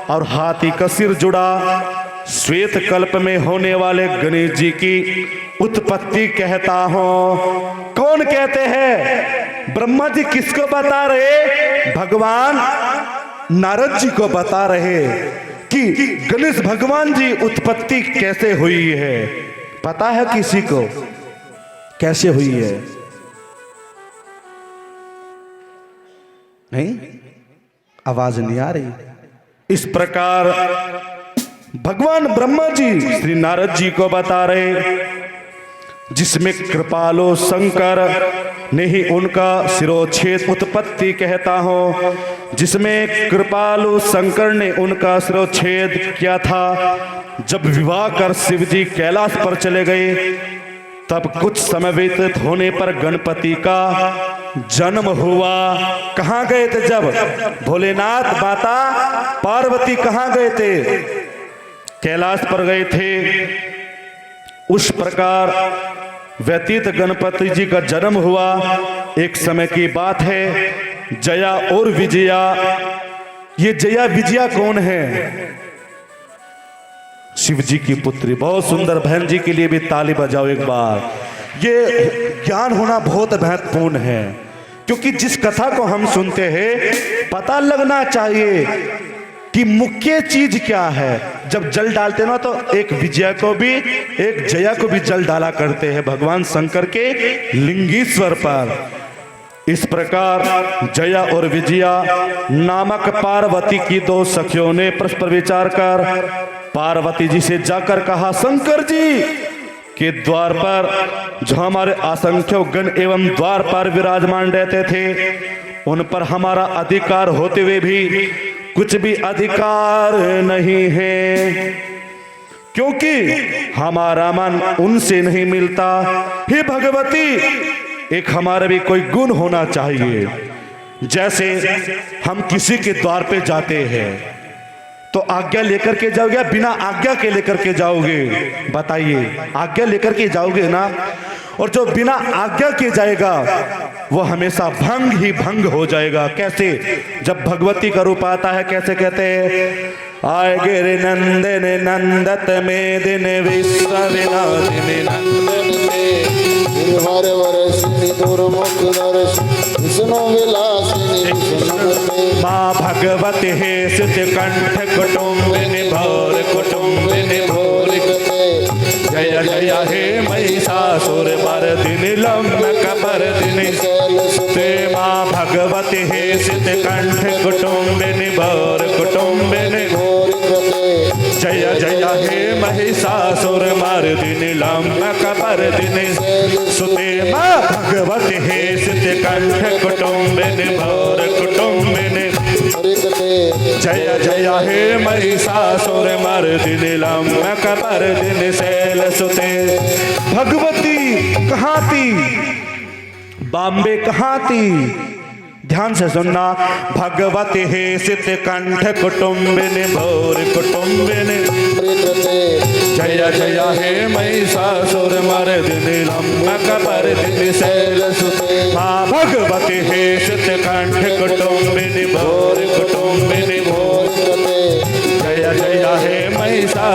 और हाथी का सिर जुड़ा। श्वेत कल्प में होने वाले गणेश जी की उत्पत्ति कहता हूं। कौन कहते हैं? ब्रह्मा जी किसको बता रहे? भगवान नारद जी को बता रहे कि गणेश भगवान जी उत्पत्ति कैसे हुई है। पता है किसी को कैसे हुई है? नहीं, आवाज नहीं आ रही। इस प्रकार भगवान ब्रह्मा जी श्री नारद जी को बता रहे, जिसमें कृपालो शंकर ने ही उनका सिरोच्छेद उत्पत्ति कहता हूं। जिसमें कृपालु शंकर ने उनका सिरोच्छेद किया था। जब विवाह कर शिव जी कैलाश पर चले गए, तब कुछ समय व्यतीत होने पर गणपति का जन्म हुआ। कहां गए थे जब? भोलेनाथ माता पार्वती कहां गए थे? कैलाश पर गए थे। उस प्रकार व्यतीत गणपति जी का जन्म हुआ। एक समय की बात है, जया और विजया। ये जया विजया कौन है? शिव जी की पुत्री। बहुत सुंदर। बहन जी के लिए भी ताली बजाओ एक बार। ये ज्ञान होना बहुत महत्वपूर्ण है, क्योंकि जिस कथा को हम सुनते हैं पता लगना चाहिए कि मुख्य चीज क्या है। जब जल डालते ना, तो एक विजया को भी एक जया को भी जल डाला करते हैं भगवान शंकर के लिंगेश्वर पर। इस प्रकार जया और विजया नामक पार्वती की दो सखियों ने परस्पर विचार कर पार्वती जी से जाकर कहा, शंकर जी के द्वार पर जो हमारे असंख्य गण एवं द्वार पर विराजमान रहते थे, उन पर हमारा अधिकार होते हुए भी कुछ भी अधिकार नहीं है, क्योंकि हमारा मन उनसे नहीं मिलता। हे भगवती, एक हमारा भी कोई गुण होना चाहिए। जैसे हम किसी के द्वार पे जाते हैं तो आज्ञा लेकर के जाओगे या बिना आज्ञा के लेकर के जाओगे? बताइए, आज्ञा लेकर के जाओगे ना। और जो बिना आज्ञा के जाएगा वो हमेशा भंग ही भंग हो जाएगा। कैसे? जब भगवती का रूप आता है, कैसे कहते हैं, आए गिर नंदन नंदत में दिन विश्व विनाशिनी नंदन में हर वर्षिणी दुर्मुख नरस विष्णु विलासिनी विष्णु माँ भगवती हे सिद्ध कंठ कुटुंबिनी भोर कुटुंबिनी भोर जय जय हे महिषासुर मर्दिनी लंबक मर्दिनी ते माँ भगवती हे सिद्ध कंठ कुटुंबिनी भोर कुटुंबिनी जय जय हे महिषासुर मर्दिनी लंबक मर्दिनी सुते माँ भगवती हे सिद्ध कंठ कुटुंबिनी भोर कुटुंबिनी जय जय हे महिषासुर मर्दिनी लंबक मर्दिनी शैल सुते। भगवती कहाँ थी? बॉम्बे कहाँ थी? ध्यान से सुनना। भगवती हे सिद्ध कंठ कुटुंबिनी भोर कुटुंबिनी जय जय हे महिषासुर मर्दिनी लंबक मर्दिनी शैल सुते। माँ भगवती हे सिद्ध कंठ कुटुंबिनी भोर कुटुंबिनी भोर जय जय हे महिषासुर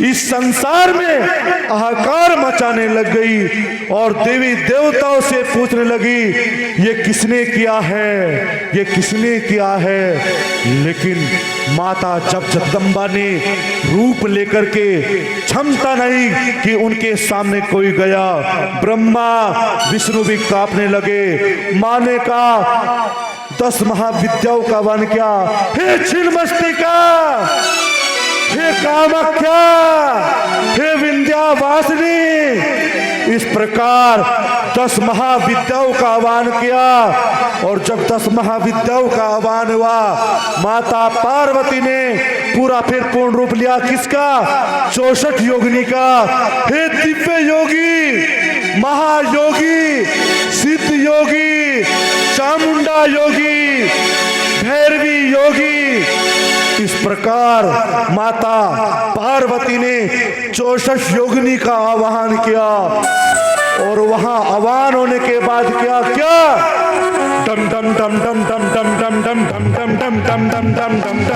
इस संसार में हाहाकार मचाने लग गई और देवी देवताओं से पूछने लगी ये किसने किया है, ये किसने किया है। लेकिन माता जब जगदम्बा ने रूप लेकर के क्षमता नहीं कि उनके सामने कोई गया, ब्रह्मा विष्णु भी कांपने लगे। माँ ने कहा 10 महाविद्याओं का वन किया, हे छिन्नमस्तिका, हे कामाख्या, हे विंध्यावासिनी। इस प्रकार 10 महाविद्याओं का आह्वान किया और जब 10 महाविद्याओं का आह्वान हुआ, माता पार्वती ने पूरा फिर पूर्ण रूप लिया। किसका? 64 योगिनी का। हे दिव्य योगी, महायोगी, सिद्ध योगी, चामुंडा योगी, भैरवी योगी। इस प्रकार माता पार्वती ने 64 योगिनी का आह्वान किया और वहां आह्वान होने के बाद क्या क्या डम डम डम डम डम डम डम डम डम डम डम डम डम डम डम डम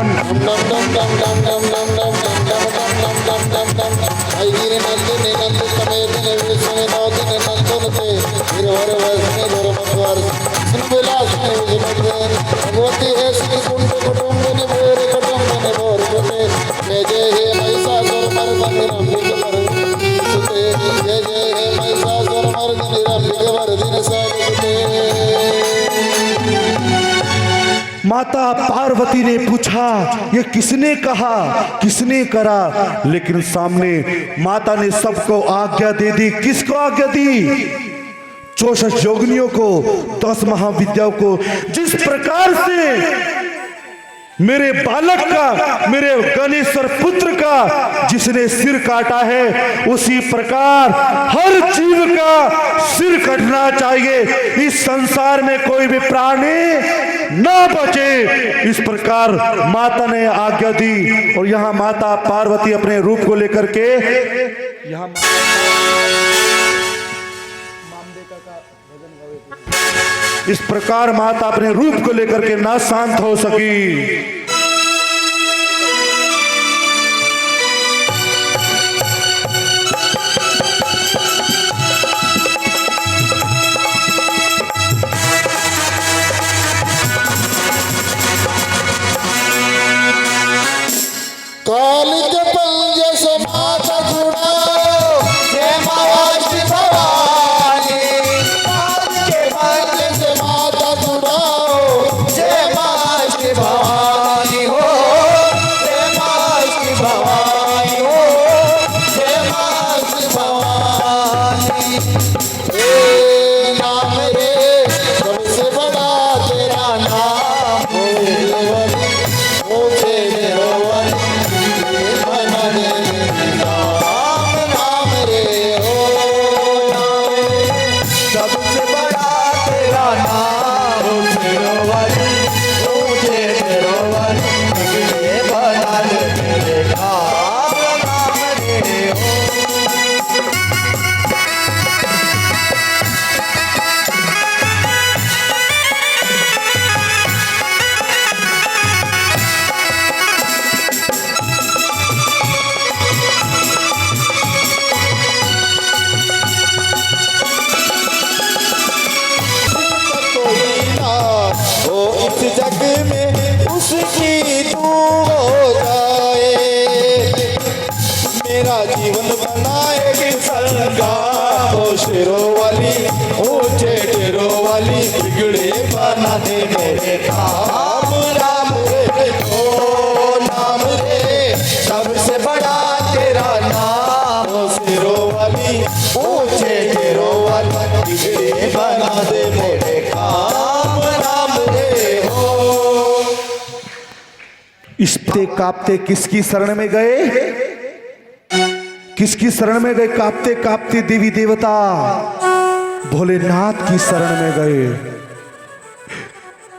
भगवती है श्री कुंड कुटुंबिनी मोर कुटुंबिनी मोर कुटे जय जय हे महिषासुर मर्दिनी रंभिक मर्दिनी सुते जय जय हे महिषासुर मर्दिनी रंभिक मर्दिनी सुते। माता पार्वती ने पूछा ये किसने कहा, किसने करा, लेकिन सामने माता ने सबको आज्ञा दे दी। किसको आज्ञा दी? 64 योगिनियों को, 10 महाविद्याओं को। जिस प्रकार से मेरे बालक का, मेरे गणेश्वर पुत्र का जिसने सिर काटा है, उसी प्रकार हर जीव का सिर कटना चाहिए। इस संसार में कोई भी प्राणी ना बचे। इस प्रकार माता ने आज्ञा दी और यहाँ माता पार्वती अपने रूप को लेकर के यहाँ इस प्रकार माता अपने रूप को लेकर के ना शांत हो सकी। काल के पंजे से माता छुड़ाओ, जय माता श्री भवानी। काल के पंजे से माता छुड़ाओ, जय माता श्री भवानी हो, जय माता श्री भवानी हो, जय माता श्री भवानी। हे नाम रे सबसे बड़ा तेरा नाम हो, मुझे जग में उसकी तू हो जाए, मेरा जीवन बनाएगी संगा। वो शेरों वाली, ऊंचे टेरों वाली, बिगड़े बना दे मेरे काम। राम रे ओ नाम रे सबसे बड़ा तेरा नाम। वो शेरों वाली, ऊंचे टेरों वाली, बिगड़े बना दे मेरे काम। इश्ते कांपते किसकी शरण में गए? किसकी शरण में गए? कांपते कांपते देवी देवता भोलेनाथ की शरण में गए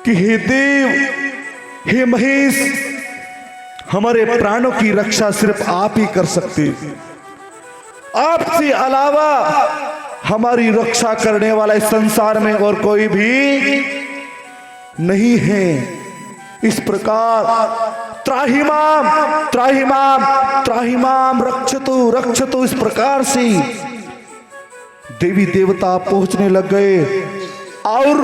कि हे देव, हे महेश, हमारे प्राणों की रक्षा सिर्फ आप ही कर सकते। आपसे अलावा हमारी रक्षा करने वाला इस संसार में और कोई भी नहीं है। इस प्रकार त्राहिमाम त्राहिमाम त्राहिमाम रक्षतु रक्षतु, इस प्रकार से देवी देवता पहुंचने लग गए और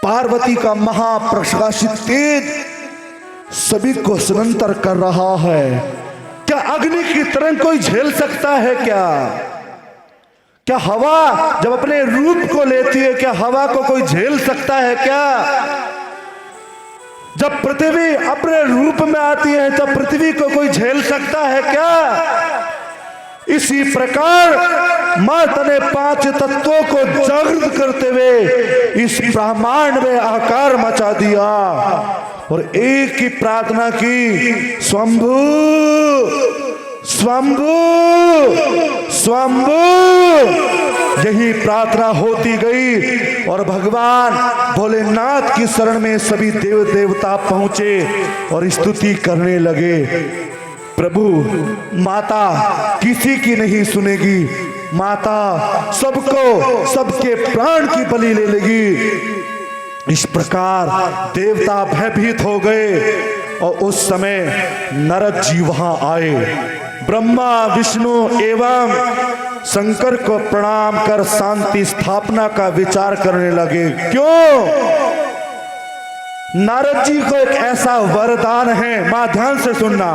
पार्वती का महाप्रकाशित तेज सभी को सनंतर कर रहा है। क्या अग्नि की तरंग कोई झेल सकता है? क्या हवा जब अपने रूप को लेती है, क्या हवा को कोई झेल सकता है क्या? जब पृथ्वी अपने रूप में आती है तब पृथ्वी को कोई झेल सकता है क्या? इसी प्रकार माता ने 5 तत्वों को जागृत करते हुए इस ब्रह्मांड में आकार मचा दिया और एक ही प्रार्थना की, स्वंभू स्वंभू स्वंभू। यही प्रार्थना होती गई और भगवान भोलेनाथ की शरण में सभी देव देवता पहुंचे और स्तुति करने लगे। प्रभु माता किसी की नहीं सुनेगी, माता सबको सबके प्राण की बलि ले लेगी। इस प्रकार देवता भयभीत हो गए और उस समय नारद जी वहां आए। ब्रह्मा विष्णु एवं शंकर को प्रणाम कर शांति स्थापना का विचार करने लगे। क्यों? नारद जी को एक ऐसा वरदान है, मां ध्यान से सुनना।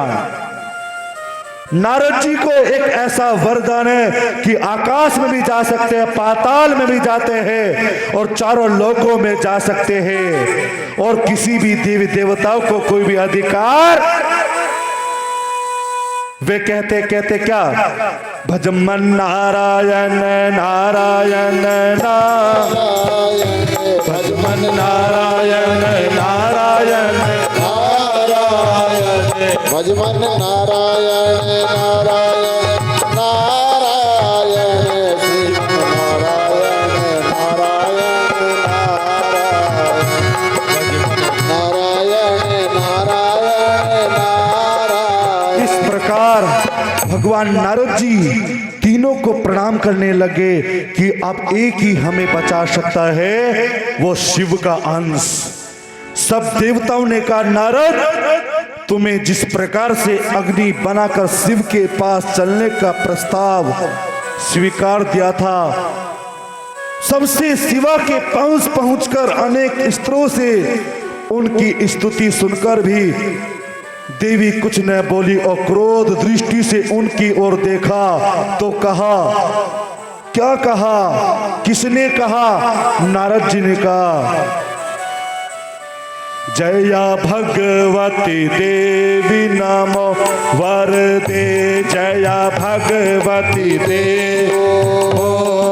नारद जी को एक ऐसा वरदान है कि आकाश में भी जा सकते हैं, पाताल में भी जाते हैं और चारों लोकों में जा सकते हैं और किसी भी देवी देवताओं को कोई भी अधिकार। वे कहते क्या, भजमन नारायण नारायण नारायण, भजमन नारायण नारायण नारायण, भजमन नारायण नारायण नारायण, श्री नारायण नारायण नारायण नारायण नारायण। इस प्रकार भगवान नारद जी तीनों को प्रणाम करने लगे कि अब एक ही हमें बचा सकता है, वो शिव का अंश। सब देवताओं ने कहा, नारद तुम्हें जिस प्रकार से अग्नि बनाकर शिव के पास चलने का प्रस्ताव स्वीकार दिया था, सबसे शिवा के पास पहुंचकर अनेक स्त्रों से उनकी स्तुति सुनकर भी देवी कुछ न बोली और क्रोध दृष्टि से उनकी ओर देखा तो कहा, क्या कहा? किसने कहा? नारद जी ने कहा, जया भगवती देवी नमो वर दे, जया भगवती देवो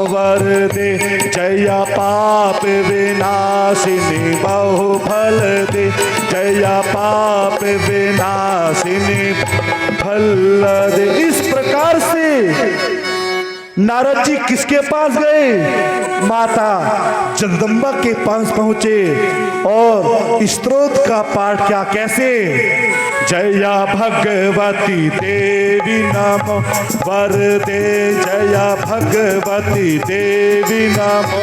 वर दे, जया पाप विनाशिनी बहु फल दे, जया पाप विनाशिनी फल दे। इस प्रकार से नारद जी किसके पास गए? माता जगदम्बा के पास पहुंचे और स्तोत्र का पाठ किया। कैसे? जया भगवती देवी नमो वर दे, जया भगवती देवी नमो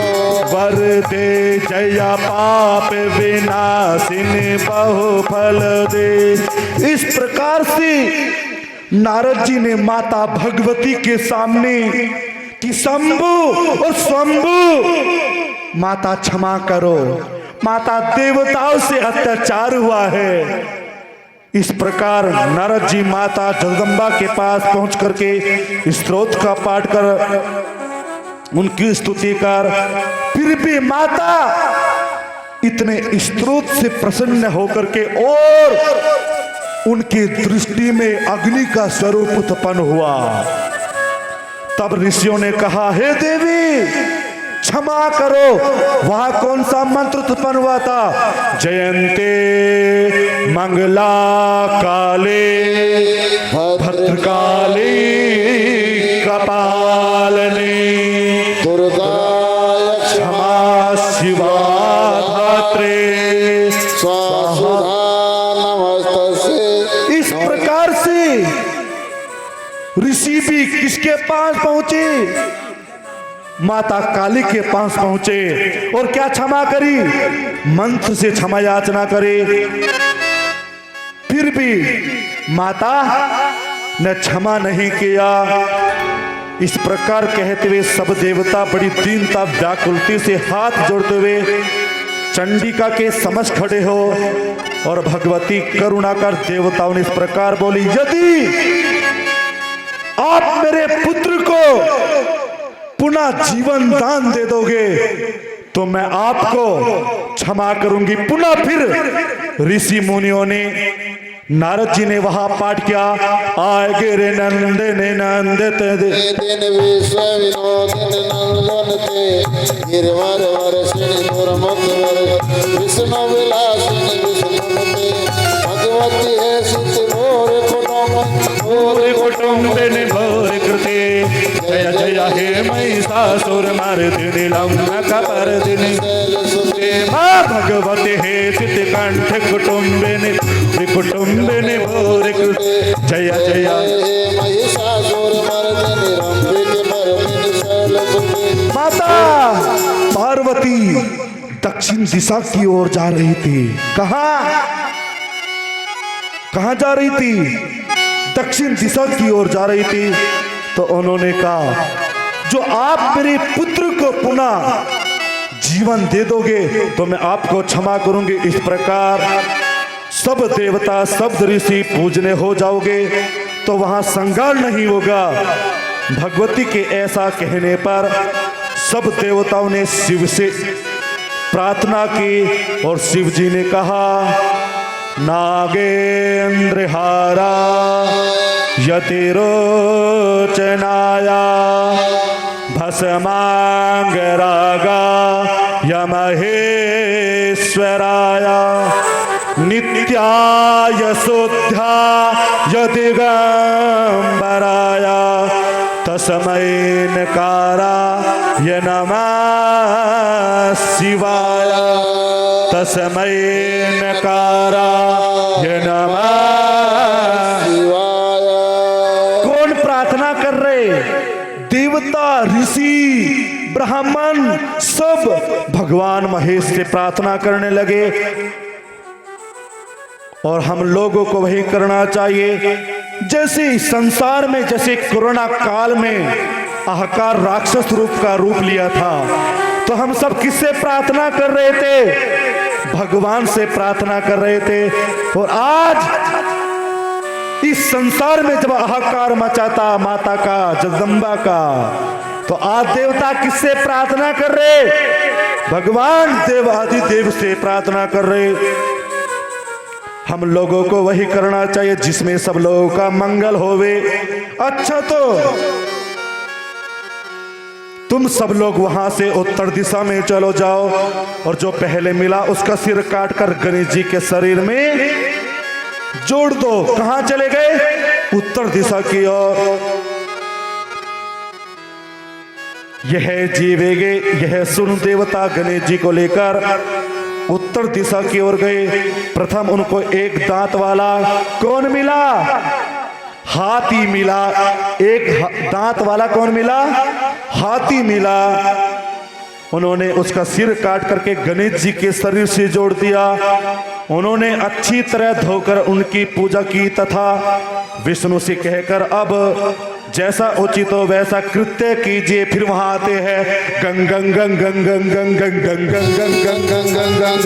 वर दे, जया पाप विनाशिनी बहु फल दे। इस प्रकार से नारद जी ने माता भगवती के सामने कि शंभु और स्वंभु, माता क्षमा करो, माता देवताओं से अत्याचार हुआ है। इस प्रकार नारद जी माता जगदम्बा के पास पहुंच करके स्तोत्र का पाठ कर उनकी स्तुति कर, फिर भी माता इतने स्तोत्र से प्रसन्न होकर के और उनकी दृष्टि में अग्नि का स्वरूप उत्पन्न हुआ। तब ऋषियों ने कहा, हे देवी क्षमा करो। वहां कौन सा मंत्र उत्पन्न हुआ था? जयंते मंगला काले भद्रकाली कपालनी दुर्गा क्षमा शिवा धात्रे स्वाहा नमस्तस्यै। इस प्रकार से ऋषि भी किसके पास पहुंचे? माता काली के पास पहुंचे और क्या क्षमा करी? मंत्र से क्षमा याचना करे। फिर भी माता ने क्षमा नहीं किया। इस प्रकार कहते हुए सब देवता बड़ी दीनता व्याकुलता से हाथ जोड़ते हुए चंडिका के समक्ष खड़े हो और भगवती करुणा कर देवताओं ने इस प्रकार बोली, यदि आप मेरे पुत्र को पुनः जीवन दान दे दोगे तो मैं आपको क्षमा करूंगी। पुनः फिर ऋषि मुनियों ने, नारद जी ने वहां पाठ किया, आगे रे नंदने नंदित दिन विश्व विनोदन नंदनते गिरवर वर्षिणि दुर्मुख वर विष्णु विलासिनी विष्णुमते भगवती है सिद्ध भोर कुटुंबिनि भोर कृते जय जय हे महिषासुर मर्दिनि लंका पर्दिनि मां भगवती हे चित्तकंठ कुटुंबिनि कुटुंबिनि भोर कृते जय जय महिषासुर मर्दिनि रंभिक मर्दिनि शैलसुते। माता पार्वती दक्षिण दिशा की ओर जा रही थी। कहां जा रही थी? दक्षिण दिशा की ओर जा रही थी। तो उन्होंने कहा, जो आप मेरे पुत्र को पुनः जीवन दे दोगे तो मैं आपको क्षमा करूंगी। इस प्रकार सब देवता सब ऋषि पूजने हो जाओगे तो वहां संगार नहीं होगा। भगवती के ऐसा कहने पर सब देवताओं ने शिव से प्रार्थना की और शिव जी ने कहा, नागेंद्रहारा यतिरोचनाया भस्मांगरागा यमहेश्वराया नित्याय शुद्धा यदिगंबराया तस्मै नकाराय नमः शिवाय तस्मै नकाराय नमः शिवाय। कौन प्रार्थना कर रहे? देवता, ऋषि, ब्राह्मण सब भगवान महेश से प्रार्थना करने लगे। और हम लोगों को वही करना चाहिए। जैसे संसार में, जैसे कोरोना काल में हाहाकार राक्षस रूप का रूप लिया था, तो हम सब किससे प्रार्थना कर रहे थे? भगवान से प्रार्थना कर रहे थे। और आज इस संसार में जब हाहाकार मचाता माता का, जगदम्बा का, तो आज देवता किससे प्रार्थना कर रहे? भगवान देव आदि देव से प्रार्थना कर रहे। हम लोगों को वही करना चाहिए जिसमें सब लोगों का मंगल होवे। अच्छा, तो तुम सब लोग वहां से उत्तर दिशा में चलो जाओ और जो पहले मिला उसका सिर काटकर गणेश जी के शरीर में जोड़ दो। कहां चले गए? उत्तर दिशा की ओर। यह जीवेगे, यह सुन देवता गणेश जी को लेकर उत्तर दिशा की ओर गए। प्रथम उनको एक दांत वाला कौन मिला? हाथी मिला। एक दांत वाला कौन मिला? हाथी मिला। उन्होंने उसका सिर काट करके गणेश जी के शरीर से जोड़ दिया। उन्होंने अच्छी तरह धोकर उनकी पूजा की तथा विष्णु से कहकर अब जैसा उचित हो वैसा कृत्य कीजिए। फिर वहां आते हैं गंग गंग गंग गंग गंग गंग गंग गंग गंग गंग गंग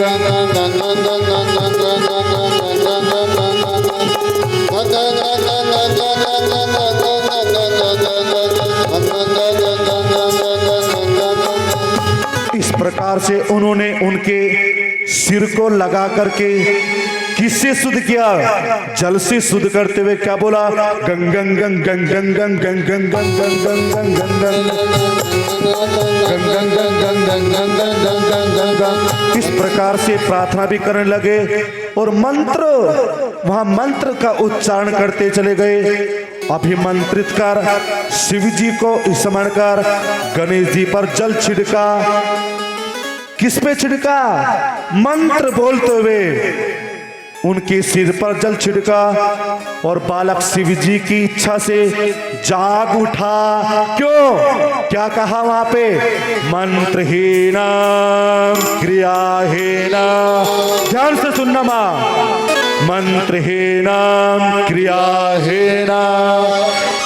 इस प्रकार से उन्होंने उनके सिर को लगा करके किससे शुद्ध किया? जल से शुद्ध करते हुए क्या बोला? गंग गंग गंग गंग गंग गंग गंग गंग गंग गंग गंग गंग। इस प्रकार से प्रार्थना भी करने लगे और मंत्र, वहां मंत्र का उच्चारण करते चले गए। अभिमंत्रित कर शिव जी को स्मरण कर गणेश जी पर जल छिड़का। किस पे छिड़का? मंत्र बोलते हुए उनके सिर पर जल छिड़का और बालक शिव जी की इच्छा से जाग उठा। क्यों? क्या कहा वहां पे? मंत्रहीना क्रियाहीना। ध्यान से सुनना मां। मंत्रहीनां क्रियाहीनां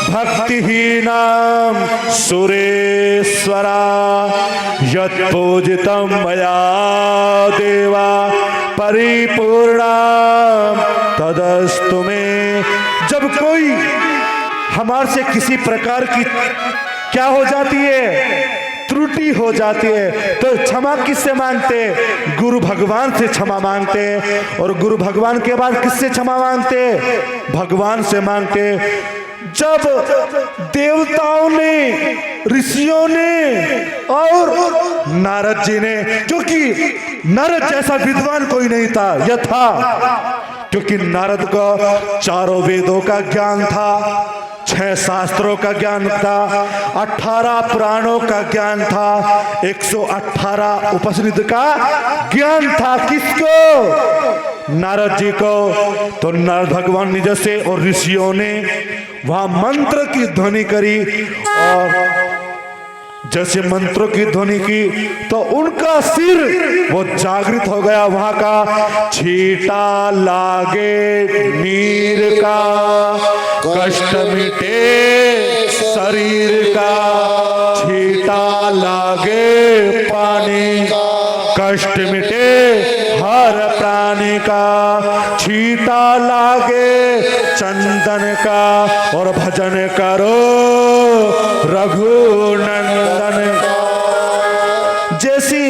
भक्तिहीनां सुरेश्वरा यत्पूजितं मया देवा परिपूर्णा तदस्तु मे। जब कोई हमारे से किसी प्रकार की क्या हो जाती है, त्रुटि हो जाती है, तो क्षमा किससे मांगते? गुरु भगवान से क्षमा मांगते। और गुरु भगवान के बाद किससे क्षमा मांगते? भगवान से मांगते। जब देवताओं ने, ऋषियों ने और नारद जी ने, क्योंकि नारद जैसा विद्वान कोई नहीं था, यह था क्योंकि नारद को चारों वेदों का ज्ञान था, 6 शास्त्रों का ज्ञान था, 18 पुराणों का ज्ञान था, 118 उपनिषद का ज्ञान था। किसको? नारद जी को। तो नारद भगवान निज से और ऋषियों ने वहां मंत्र की ध्वनि करी, और जैसे मंत्रों की ध्वनि की तो उनका सिर वो जागृत हो गया। वहां का छीटा लागे नीर का, कष्ट मिटे शरीर का, छीटा लागे पानी, कष्ट मिटे हर प्राणी का, छीटा लागे चंदन का, और भजन करो रघुनंदन। जैसी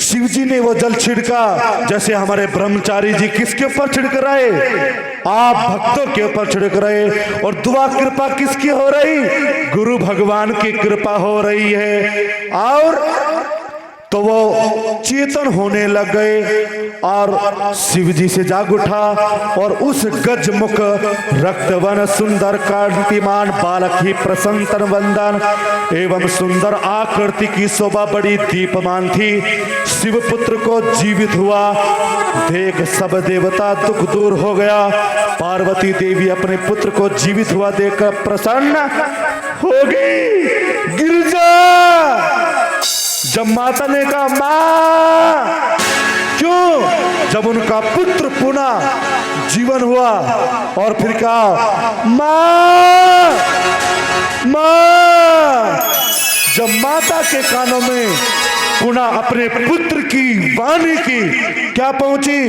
शिव जी ने वो जल छिड़का, जैसे हमारे ब्रह्मचारी जी किसके ऊपर छिड़क रहे? आप भक्तों के ऊपर छिड़क रहे। और दुआ कृपा किसकी हो रही? गुरु भगवान की कृपा हो रही है। और तो वो चेतन होने लग गए और शिव जी से जाग उठा, और उस गजमुख रक्तवन सुंदर कांतिमान बालक ही प्रसन्न तन वंदन एवं सुंदर आकृति की शोभा बड़ी दीपमान थी। शिव पुत्र को जीवित हुआ देख सब देवता दुख दूर हो गया। पार्वती देवी अपने पुत्र को जीवित हुआ देखकर प्रसन्न हो गई। गिरजा जब माता ने कहा मां, क्यों? जब उनका पुत्र पुनः जीवन हुआ और फिर कहा मां मां, जब माता के कानों में पुनः अपने पुत्र की वाणी की क्या पहुंची?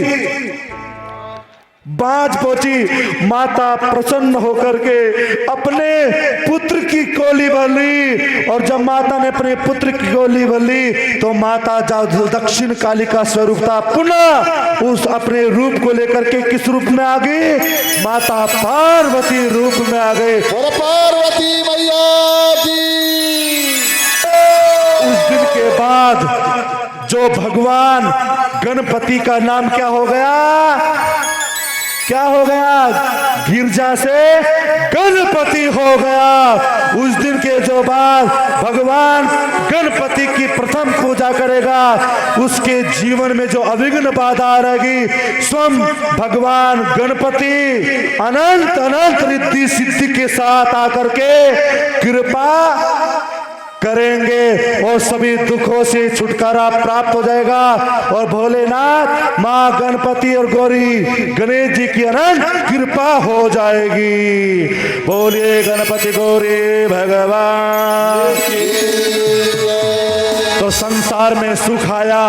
बाज पहुंची। माता प्रसन्न होकर के अपने पुत्र की कोली भली, और जब माता ने अपने पुत्र की कोली भली तो माता जो दक्षिण काली का स्वरूप था पुनः उस अपने रूप को लेकर के किस रूप में आ गई? माता पार्वती रूप में आ गए। और पार्वती मैया की। उस दिन के बाद जो भगवान गणपति का नाम क्या हो गया? क्या हो गया? गिरजा से गणपति हो गया। उस दिन के जो बाद भगवान गणपति की प्रथम पूजा करेगा, उसके जीवन में जो अविघ्न बाधा रहेगी, स्वयं भगवान गणपति अनंत अनंत रिद्धि सिद्धि के साथ आकर के कृपा करेंगे और सभी दुखों से छुटकारा प्राप्त हो जाएगा। और भोलेनाथ, माँ गणपति और गौरी गणेश जी की अनंत कृपा हो जाएगी। बोलिए गणपति गौरी भगवान। तो संसार में सुख आया,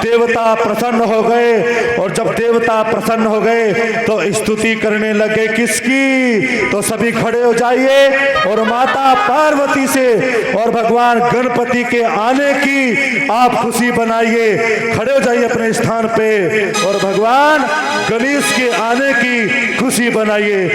देवता प्रसन्न हो गए, और जब देवता प्रसन्न हो गए तो स्तुति करने लगे किसकी? तो सभी खड़े हो जाइए और माता पार्वती से और भगवान गणपति के आने की आप खुशी बनाइए। खड़े हो जाइए अपने स्थान पे और भगवान गणेश के आने की खुशी बनाइए।